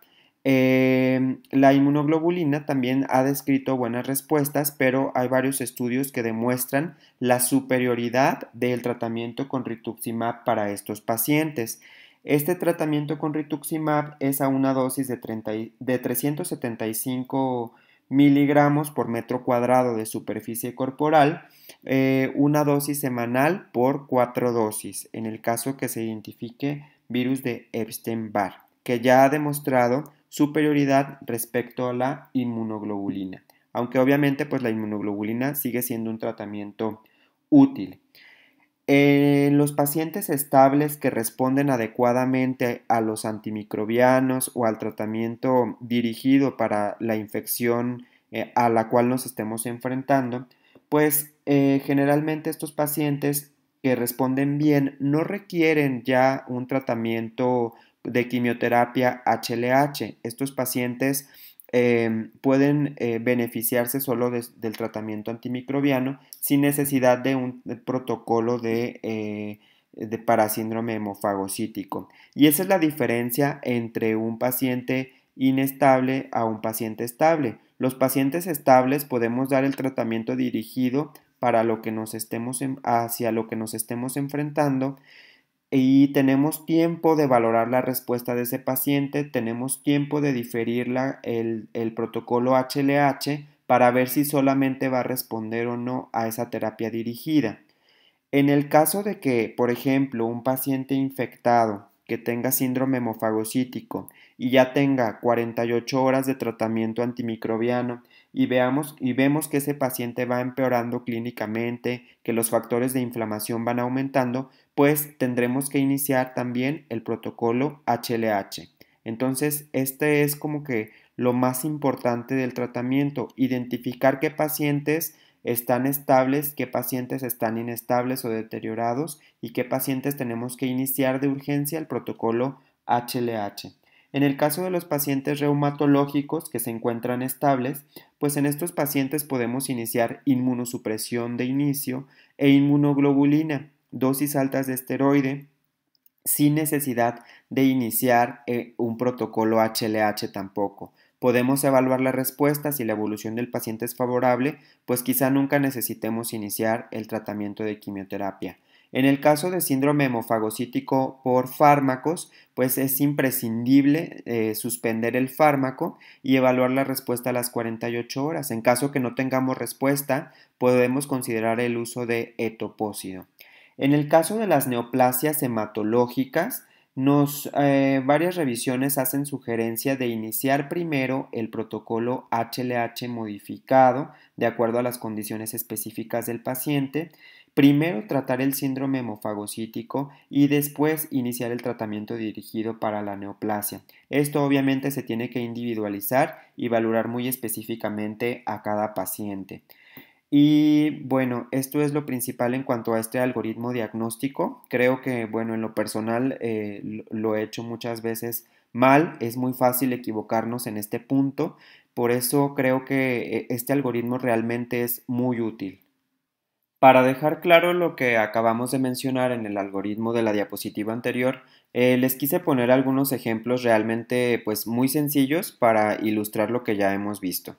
La inmunoglobulina también ha descrito buenas respuestas, pero hay varios estudios que demuestran la superioridad del tratamiento con rituximab para estos pacientes. Este tratamiento con rituximab es a una dosis de 375 miligramos por metro cuadrado de superficie corporal, una dosis semanal por 4 dosis, en el caso que se identifique virus de Epstein-Barr, que ya ha demostrado superioridad respecto a la inmunoglobulina, aunque obviamente pues la inmunoglobulina sigue siendo un tratamiento útil. En los pacientes estables que responden adecuadamente a los antimicrobianos o al tratamiento dirigido para la infección a la cual nos estemos enfrentando, pues generalmente estos pacientes que responden bien no requieren ya un tratamiento de quimioterapia HLH. Estos pacientes pueden beneficiarse solo del tratamiento antimicrobiano sin necesidad de un protocolo para síndrome hemofagocítico. Y esa es la diferencia entre un paciente inestable a un paciente estable. Los pacientes estables podemos dar el tratamiento dirigido para lo que hacia lo que nos estemos enfrentando, y tenemos tiempo de valorar la respuesta de ese paciente, tenemos tiempo de diferir el protocolo HLH para ver si solamente va a responder o no a esa terapia dirigida. En el caso de que, por ejemplo, un paciente infectado que tenga síndrome hemofagocítico y ya tenga 48 horas de tratamiento antimicrobiano y vemos que ese paciente va empeorando clínicamente, que los factores de inflamación van aumentando, pues tendremos que iniciar también el protocolo HLH. Entonces, este es como que lo más importante del tratamiento, identificar qué pacientes están estables, qué pacientes están inestables o deteriorados y qué pacientes tenemos que iniciar de urgencia el protocolo HLH. En el caso de los pacientes reumatológicos que se encuentran estables, pues en estos pacientes podemos iniciar inmunosupresión de inicio e inmunoglobulina, dosis altas de esteroide, sin necesidad de iniciar un protocolo HLH tampoco. Podemos evaluar la respuesta. Si la evolución del paciente es favorable, pues quizá nunca necesitemos iniciar el tratamiento de quimioterapia. En el caso de síndrome hemofagocítico por fármacos, pues es imprescindible suspender el fármaco y evaluar la respuesta a las 48 horas. En caso que no tengamos respuesta, podemos considerar el uso de etopósido. En el caso de las neoplasias hematológicas, varias revisiones hacen sugerencia de iniciar primero el protocolo HLH modificado de acuerdo a las condiciones específicas del paciente, primero tratar el síndrome hemofagocítico y después iniciar el tratamiento dirigido para la neoplasia. Esto obviamente se tiene que individualizar y valorar muy específicamente a cada paciente. Y bueno, esto es lo principal en cuanto a este algoritmo diagnóstico. Creo que, bueno, en lo personal lo he hecho muchas veces mal. Es muy fácil equivocarnos en este punto. Por eso creo que este algoritmo realmente es muy útil. Para dejar claro lo que acabamos de mencionar en el algoritmo de la diapositiva anterior, les quise poner algunos ejemplos realmente pues muy sencillos para ilustrar lo que ya hemos visto.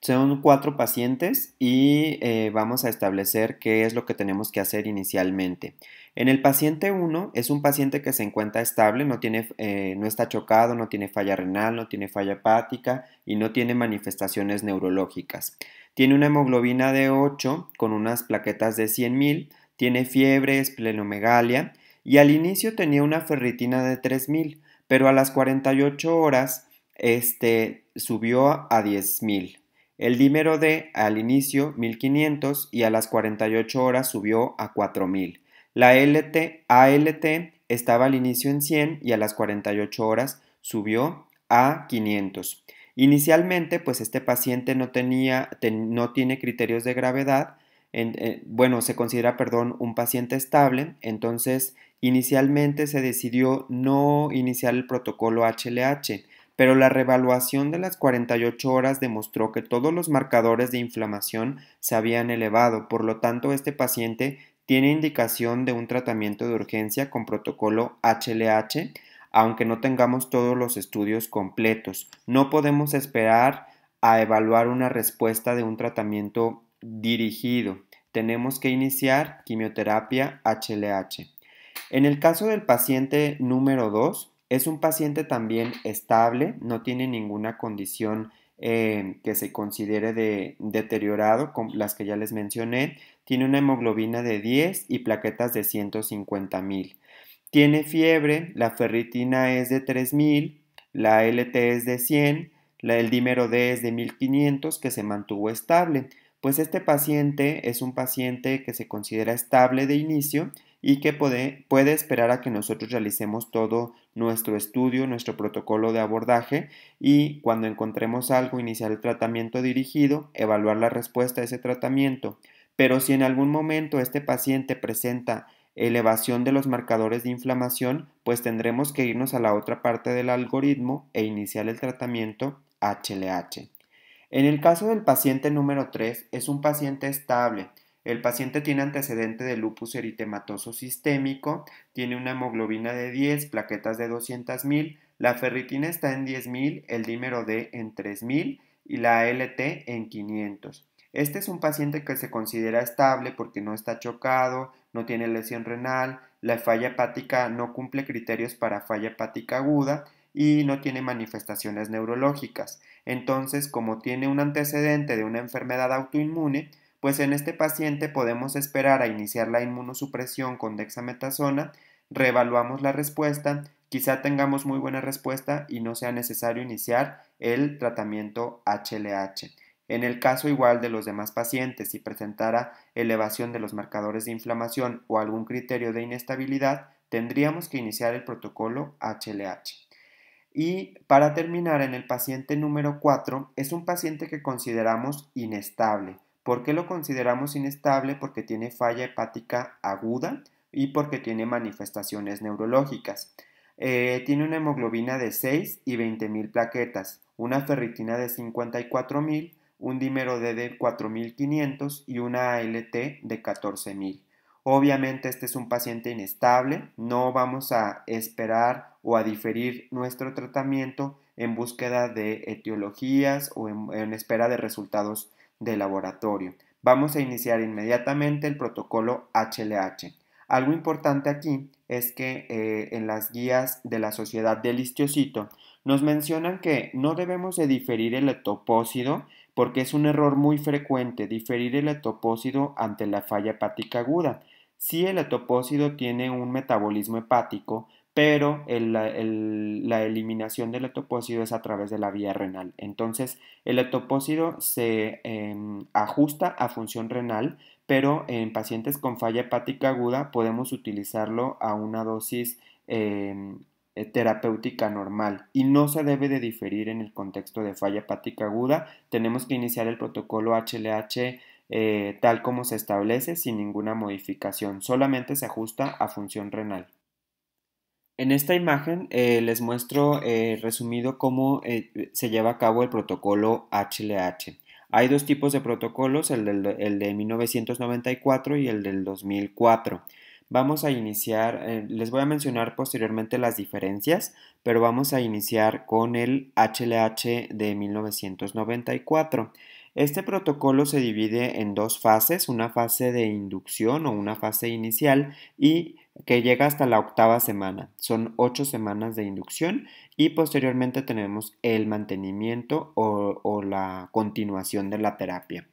Son 4 pacientes y vamos a establecer qué es lo que tenemos que hacer inicialmente. En el paciente 1 es un paciente que se encuentra estable, no está chocado, no tiene falla renal, no tiene falla hepática y no tiene manifestaciones neurológicas. Tiene una hemoglobina de 8 con unas plaquetas de 100.000, tiene fiebre, esplenomegalia y al inicio tenía una ferritina de 3.000, pero a las 48 horas subió a 10.000. El dímero D al inicio 1.500 y a las 48 horas subió a 4.000. La ALT estaba al inicio en 100 y a las 48 horas subió a 500. Inicialmente, pues este paciente no tiene criterios de gravedad, se considera, perdón, un paciente estable, entonces inicialmente se decidió no iniciar el protocolo HLH, pero la reevaluación de las 48 horas demostró que todos los marcadores de inflamación se habían elevado, por lo tanto este paciente tiene indicación de un tratamiento de urgencia con protocolo HLH, aunque no tengamos todos los estudios completos. No podemos esperar a evaluar una respuesta de un tratamiento dirigido. Tenemos que iniciar quimioterapia HLH. En el caso del paciente número 2, es un paciente también estable, no tiene ninguna condición que se considere de deteriorado, como las que ya les mencioné. Tiene una hemoglobina de 10 y plaquetas de 150,000. Tiene fiebre, la ferritina es de 3,000, la LT es de 100, el dímero D es de 1500 que se mantuvo estable. Pues este paciente es un paciente que se considera estable de inicio y que puede esperar a que nosotros realicemos todo nuestro estudio, nuestro protocolo de abordaje y cuando encontremos algo iniciar el tratamiento dirigido, evaluar la respuesta a ese tratamiento. Pero si en algún momento este paciente presenta elevación de los marcadores de inflamación, pues tendremos que irnos a la otra parte del algoritmo e iniciar el tratamiento HLH. En el caso del paciente número 3, es un paciente estable. El paciente tiene antecedente de lupus eritematoso sistémico, tiene una hemoglobina de 10, plaquetas de 200,000, la ferritina está en 10,000, el dímero D en 3,000 y la LT en 500. Este es un paciente que se considera estable porque no está chocado, no tiene lesión renal, la falla hepática no cumple criterios para falla hepática aguda y no tiene manifestaciones neurológicas. Entonces, como tiene un antecedente de una enfermedad autoinmune, pues en este paciente podemos esperar a iniciar la inmunosupresión con dexametasona, reevaluamos la respuesta, quizá tengamos muy buena respuesta y no sea necesario iniciar el tratamiento HLH. En el caso igual de los demás pacientes, si presentara elevación de los marcadores de inflamación o algún criterio de inestabilidad, tendríamos que iniciar el protocolo HLH. Y para terminar, en el paciente número 4, es un paciente que consideramos inestable. ¿Por qué lo consideramos inestable? Porque tiene falla hepática aguda y porque tiene manifestaciones neurológicas. Tiene una hemoglobina de 6 y 20,000 plaquetas, una ferritina de 54,000, un dímero D de 4,500 y una ALT de 14,000. Obviamente este es un paciente inestable, no vamos a esperar o a diferir nuestro tratamiento en búsqueda de etiologías o en espera de resultados de laboratorio. Vamos a iniciar inmediatamente el protocolo HLH. Algo importante aquí es que en las guías de la Sociedad del Histiocito nos mencionan que no debemos de diferir el etopósido porque es un error muy frecuente diferir el etopósido ante la falla hepática aguda. Sí, el etopósido tiene un metabolismo hepático, pero la eliminación del etopósido es a través de la vía renal. Entonces, el etopósido se ajusta a función renal, pero en pacientes con falla hepática aguda podemos utilizarlo a una dosis terapéutica normal y no se debe de diferir en el contexto de falla hepática aguda. Tenemos que iniciar el protocolo HLH tal como se establece sin ninguna modificación, solamente se ajusta a función renal. En esta imagen les muestro resumido cómo se lleva a cabo el protocolo HLH. Hay dos tipos de protocolos, el de 1994 y el del 2004. Vamos a iniciar, les voy a mencionar posteriormente las diferencias, pero vamos a iniciar con el HLH de 1994. Este protocolo se divide en dos fases, una fase de inducción o una fase inicial y que llega hasta la octava semana. Son 8 semanas de inducción y posteriormente tenemos el mantenimiento o la continuación de la terapia.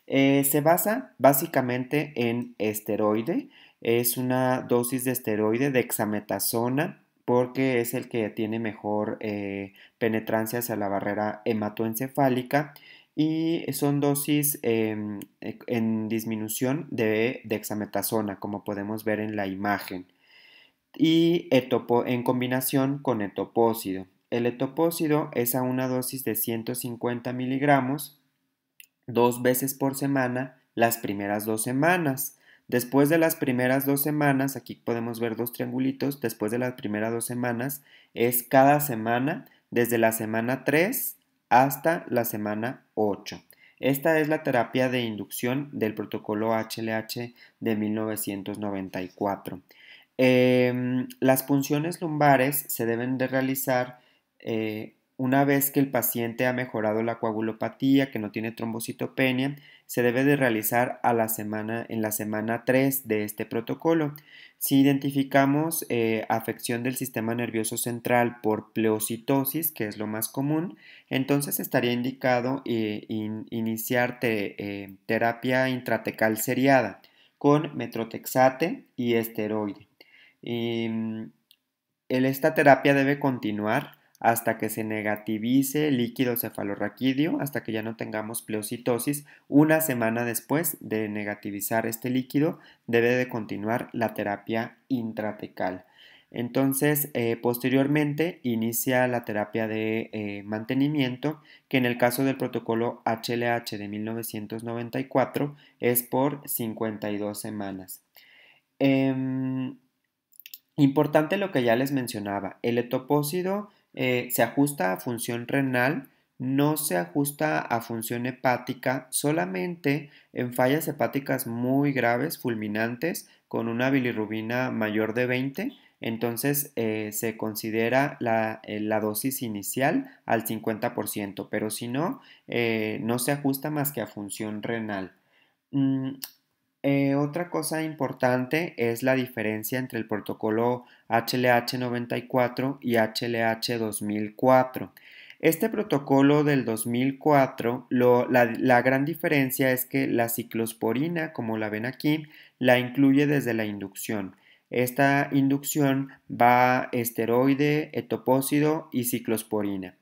Se basa básicamente en esteroide, es una dosis de esteroide de dexametasona porque es el que tiene mejor penetrancia hacia la barrera hematoencefálica y son dosis en disminución de dexametasona, como podemos ver en la imagen, y en combinación con etopósido. el etopósido es a una dosis de 150 miligramos 2 veces por semana las primeras 2 semanas. Después de las primeras 2 semanas, aquí podemos ver dos triangulitos, después de las primeras 2 semanas es cada semana, desde la semana 3 hasta la semana 8. Esta es la terapia de inducción del protocolo HLH de 1994. Las punciones lumbares se deben de realizar una vez que el paciente ha mejorado la coagulopatía, que no tiene trombocitopenia, se debe de realizar en la semana 3 de este protocolo. Si identificamos afección del sistema nervioso central por pleocitosis, que es lo más común, entonces estaría indicado iniciar terapia intratecal seriada con metrotexate y esteroide. Y, esta terapia debe continuar hasta que se negativice el líquido cefalorraquídeo, hasta que ya no tengamos pleocitosis. Una semana después de negativizar este líquido, debe de continuar la terapia intratecal. Entonces, posteriormente inicia la terapia de mantenimiento, que en el caso del protocolo HLH de 1994 es por 52 semanas. Importante lo que ya les mencionaba, el etopósido se ajusta a función renal, no se ajusta a función hepática, solamente en fallas hepáticas muy graves, fulminantes, con una bilirrubina mayor de 20, entonces se considera la dosis inicial al 50%, pero si no, no se ajusta más que a función renal. Mm, Otra cosa importante es la diferencia entre el protocolo HLH-94 y HLH-2004. Este protocolo del 2004, la gran diferencia es que la ciclosporina, como la ven aquí, la incluye desde la inducción. Esta inducción va esteroide, etopósido y ciclosporina.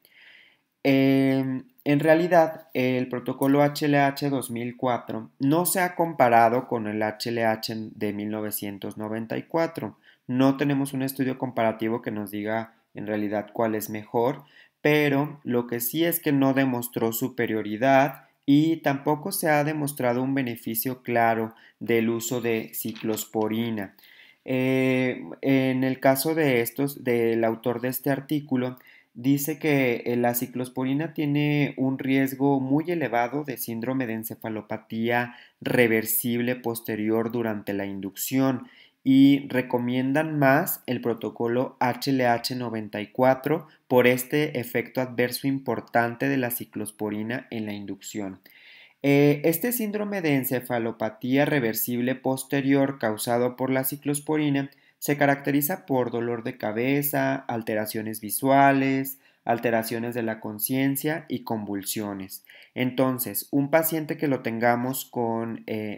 En realidad, el protocolo HLH 2004 no se ha comparado con el HLH de 1994. No tenemos un estudio comparativo que nos diga en realidad cuál es mejor, pero lo que sí es que no demostró superioridad y tampoco se ha demostrado un beneficio claro del uso de ciclosporina. En el caso de del autor de este artículo, dice que la ciclosporina tiene un riesgo muy elevado de síndrome de encefalopatía reversible posterior durante la inducción y recomiendan más el protocolo HLH-94 por este efecto adverso importante de la ciclosporina en la inducción. Este síndrome de encefalopatía reversible posterior causado por la ciclosporina se caracteriza por dolor de cabeza, alteraciones visuales, alteraciones de la conciencia y convulsiones. Entonces, un paciente que lo tengamos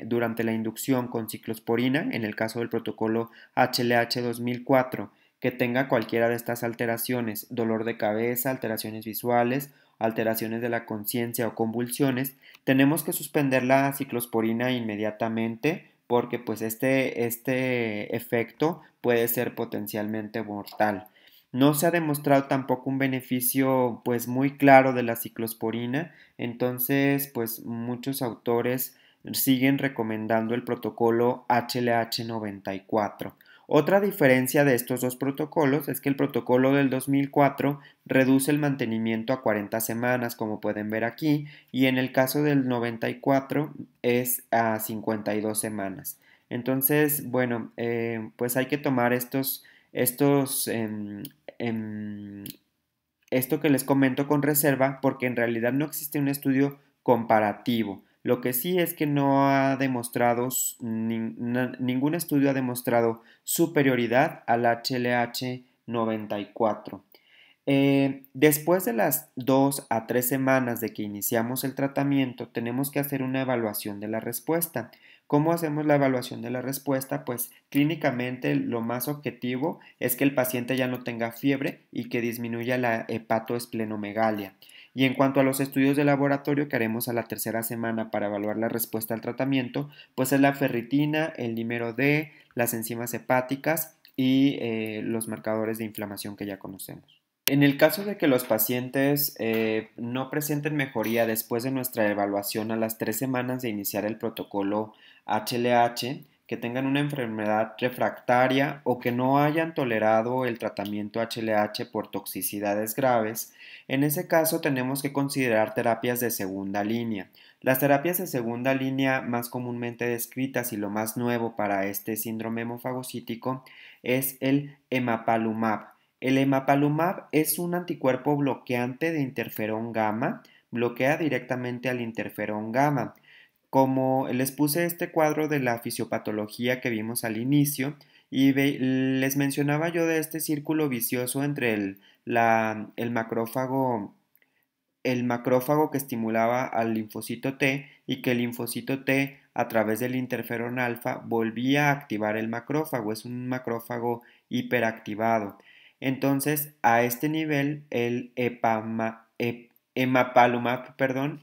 durante la inducción con ciclosporina, en el caso del protocolo HLH 2004, que tenga cualquiera de estas alteraciones, dolor de cabeza, alteraciones visuales, alteraciones de la conciencia o convulsiones, tenemos que suspender la ciclosporina inmediatamente porque pues este efecto puede ser potencialmente mortal. No se ha demostrado tampoco un beneficio pues muy claro de la ciclosporina, entonces pues muchos autores siguen recomendando el protocolo HLH-94. Otra diferencia de estos dos protocolos es que el protocolo del 2004 reduce el mantenimiento a 40 semanas, como pueden ver aquí, y en el caso del 94 es a 52 semanas. Entonces, bueno, pues hay que tomar esto que les comento con reserva porque en realidad no existe un estudio comparativo. Lo que sí es que no ha demostrado, ningún estudio ha demostrado superioridad al HLH 94. Después de las 2 a 3 semanas de que iniciamos el tratamiento, tenemos que hacer una evaluación de la respuesta. ¿Cómo hacemos la evaluación de la respuesta? Pues clínicamente lo más objetivo es que el paciente ya no tenga fiebre y que disminuya la hepatoesplenomegalia. Y en cuanto a los estudios de laboratorio que haremos a la tercera semana para evaluar la respuesta al tratamiento, pues es la ferritina, el dímero D, las enzimas hepáticas y los marcadores de inflamación que ya conocemos. En el caso de que los pacientes no presenten mejoría después de nuestra evaluación a las 3 semanas de iniciar el protocolo HLH, que tengan una enfermedad refractaria o que no hayan tolerado el tratamiento HLH por toxicidades graves, en ese caso tenemos que considerar terapias de segunda línea. Las terapias de segunda línea más comúnmente descritas y lo más nuevo para este síndrome hemofagocítico es el emapalumab. El emapalumab es un anticuerpo bloqueante de interferón gamma, bloquea directamente al interferón gamma. Como les puse este cuadro de la fisiopatología que vimos al inicio y les mencionaba yo de este círculo vicioso entre el macrófago que estimulaba al linfocito T y que el linfocito T a través del interferón alfa volvía a activar el macrófago, es un macrófago hiperactivado. Entonces, a este nivel, el emapalumab,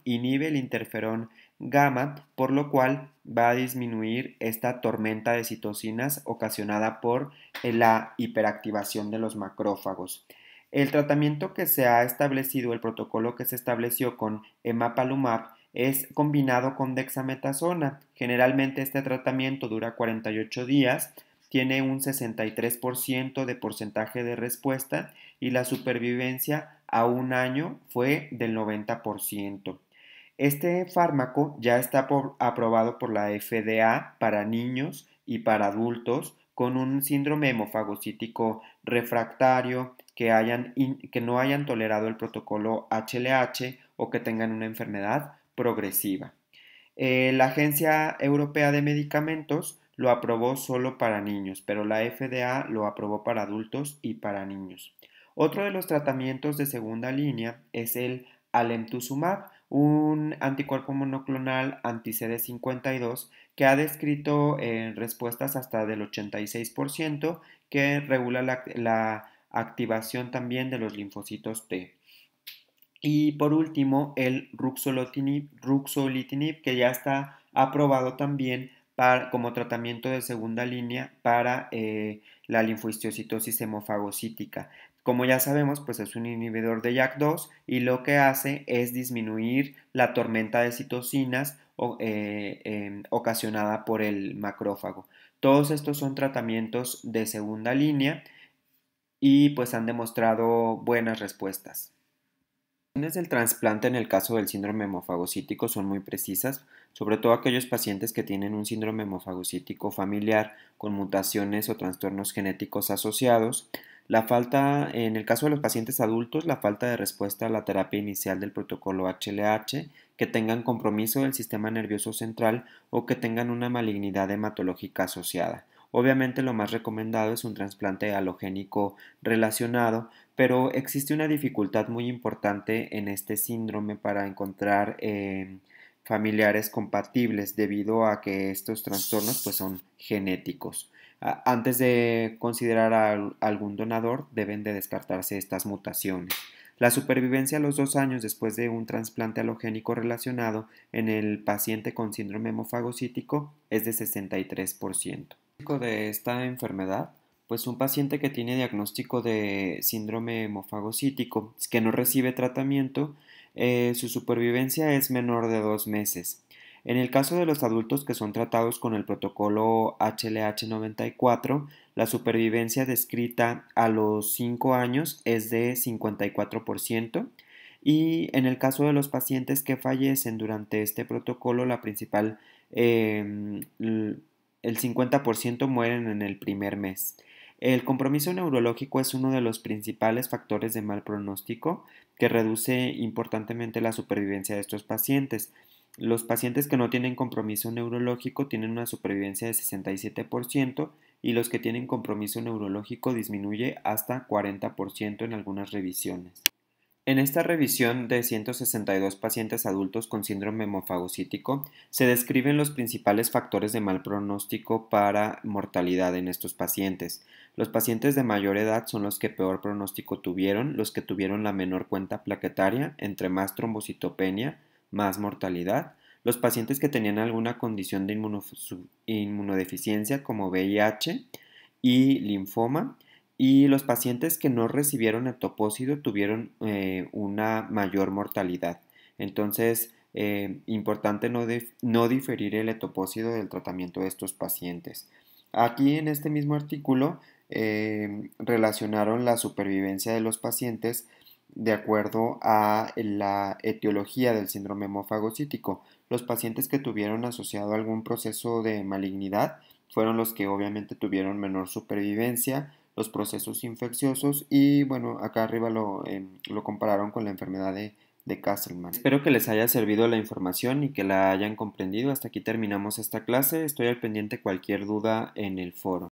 inhibe el interferón gamma, por lo cual va a disminuir esta tormenta de citocinas ocasionada por la hiperactivación de los macrófagos. El tratamiento que se ha establecido, el protocolo que se estableció con emapalumab, es combinado con dexametasona. Generalmente este tratamiento dura 48 días, tiene un 63% de porcentaje de respuesta y la supervivencia a un año fue del 90%. Este fármaco ya está aprobado por la FDA para niños y para adultos con un síndrome hemofagocítico refractario, que no hayan tolerado el protocolo HLH o que tengan una enfermedad progresiva. La Agencia Europea de Medicamentos lo aprobó solo para niños, pero la FDA lo aprobó para adultos y para niños. Otro de los tratamientos de segunda línea es el alemtuzumab, un anticuerpo monoclonal anti-CD52 que ha descrito respuestas hasta del 86% que regula la activación también de los linfocitos T. Y por último, el ruxolitinib, que ya está aprobado también como tratamiento de segunda línea para la linfohistiocytosis hemofagocítica. Como ya sabemos, pues es un inhibidor de JAK2 y lo que hace es disminuir la tormenta de citocinas ocasionada por el macrófago. Todos estos son tratamientos de segunda línea y pues han demostrado buenas respuestas. Las indicaciones del trasplante en el caso del síndrome hemofagocítico son muy precisas, sobre todo aquellos pacientes que tienen un síndrome hemofagocítico familiar con mutaciones o trastornos genéticos asociados. En el caso de los pacientes adultos, la falta de respuesta a la terapia inicial del protocolo HLH, que tengan compromiso del sistema nervioso central o que tengan una malignidad hematológica asociada. Obviamente lo más recomendado es un trasplante halogénico relacionado, pero existe una dificultad muy importante en este síndrome para encontrar familiares compatibles debido a que estos trastornos pues son genéticos. Antes de considerar a algún donador deben de descartarse estas mutaciones. La supervivencia a los 2 años después de un trasplante halogénico relacionado en el paciente con síndrome hemofagocítico es de 63%. De esta enfermedad, pues un paciente que tiene diagnóstico de síndrome hemofagocítico que no recibe tratamiento, su supervivencia es menor de 2 meses. En el caso de los adultos que son tratados con el protocolo HLH94, la supervivencia descrita a los 5 años es de 54%. Y en el caso de los pacientes que fallecen durante este protocolo, el 50% mueren en el primer mes. El compromiso neurológico es uno de los principales factores de mal pronóstico que reduce importantemente la supervivencia de estos pacientes. Los pacientes que no tienen compromiso neurológico tienen una supervivencia de 67% y los que tienen compromiso neurológico disminuye hasta 40% en algunas revisiones. En esta revisión de 162 pacientes adultos con síndrome hemofagocítico se describen los principales factores de mal pronóstico para mortalidad en estos pacientes. Los pacientes de mayor edad son los que peor pronóstico tuvieron, los que tuvieron la menor cuenta plaquetaria, entre más trombocitopenia, más mortalidad. Los pacientes que tenían alguna condición de inmunodeficiencia como VIH y linfoma, y los pacientes que no recibieron etoposide tuvieron una mayor mortalidad. Entonces, importante no diferir el etopósito del tratamiento de estos pacientes. Aquí en este mismo artículo relacionaron la supervivencia de los pacientes de acuerdo a la etiología del síndrome hemofagocítico. Los pacientes que tuvieron asociado algún proceso de malignidad fueron los que obviamente tuvieron menor supervivencia, los procesos infecciosos y bueno, acá arriba lo compararon con la enfermedad de Castleman. Espero que les haya servido la información y que la hayan comprendido. Hasta aquí terminamos esta clase. Estoy al pendiente cualquier duda en el foro.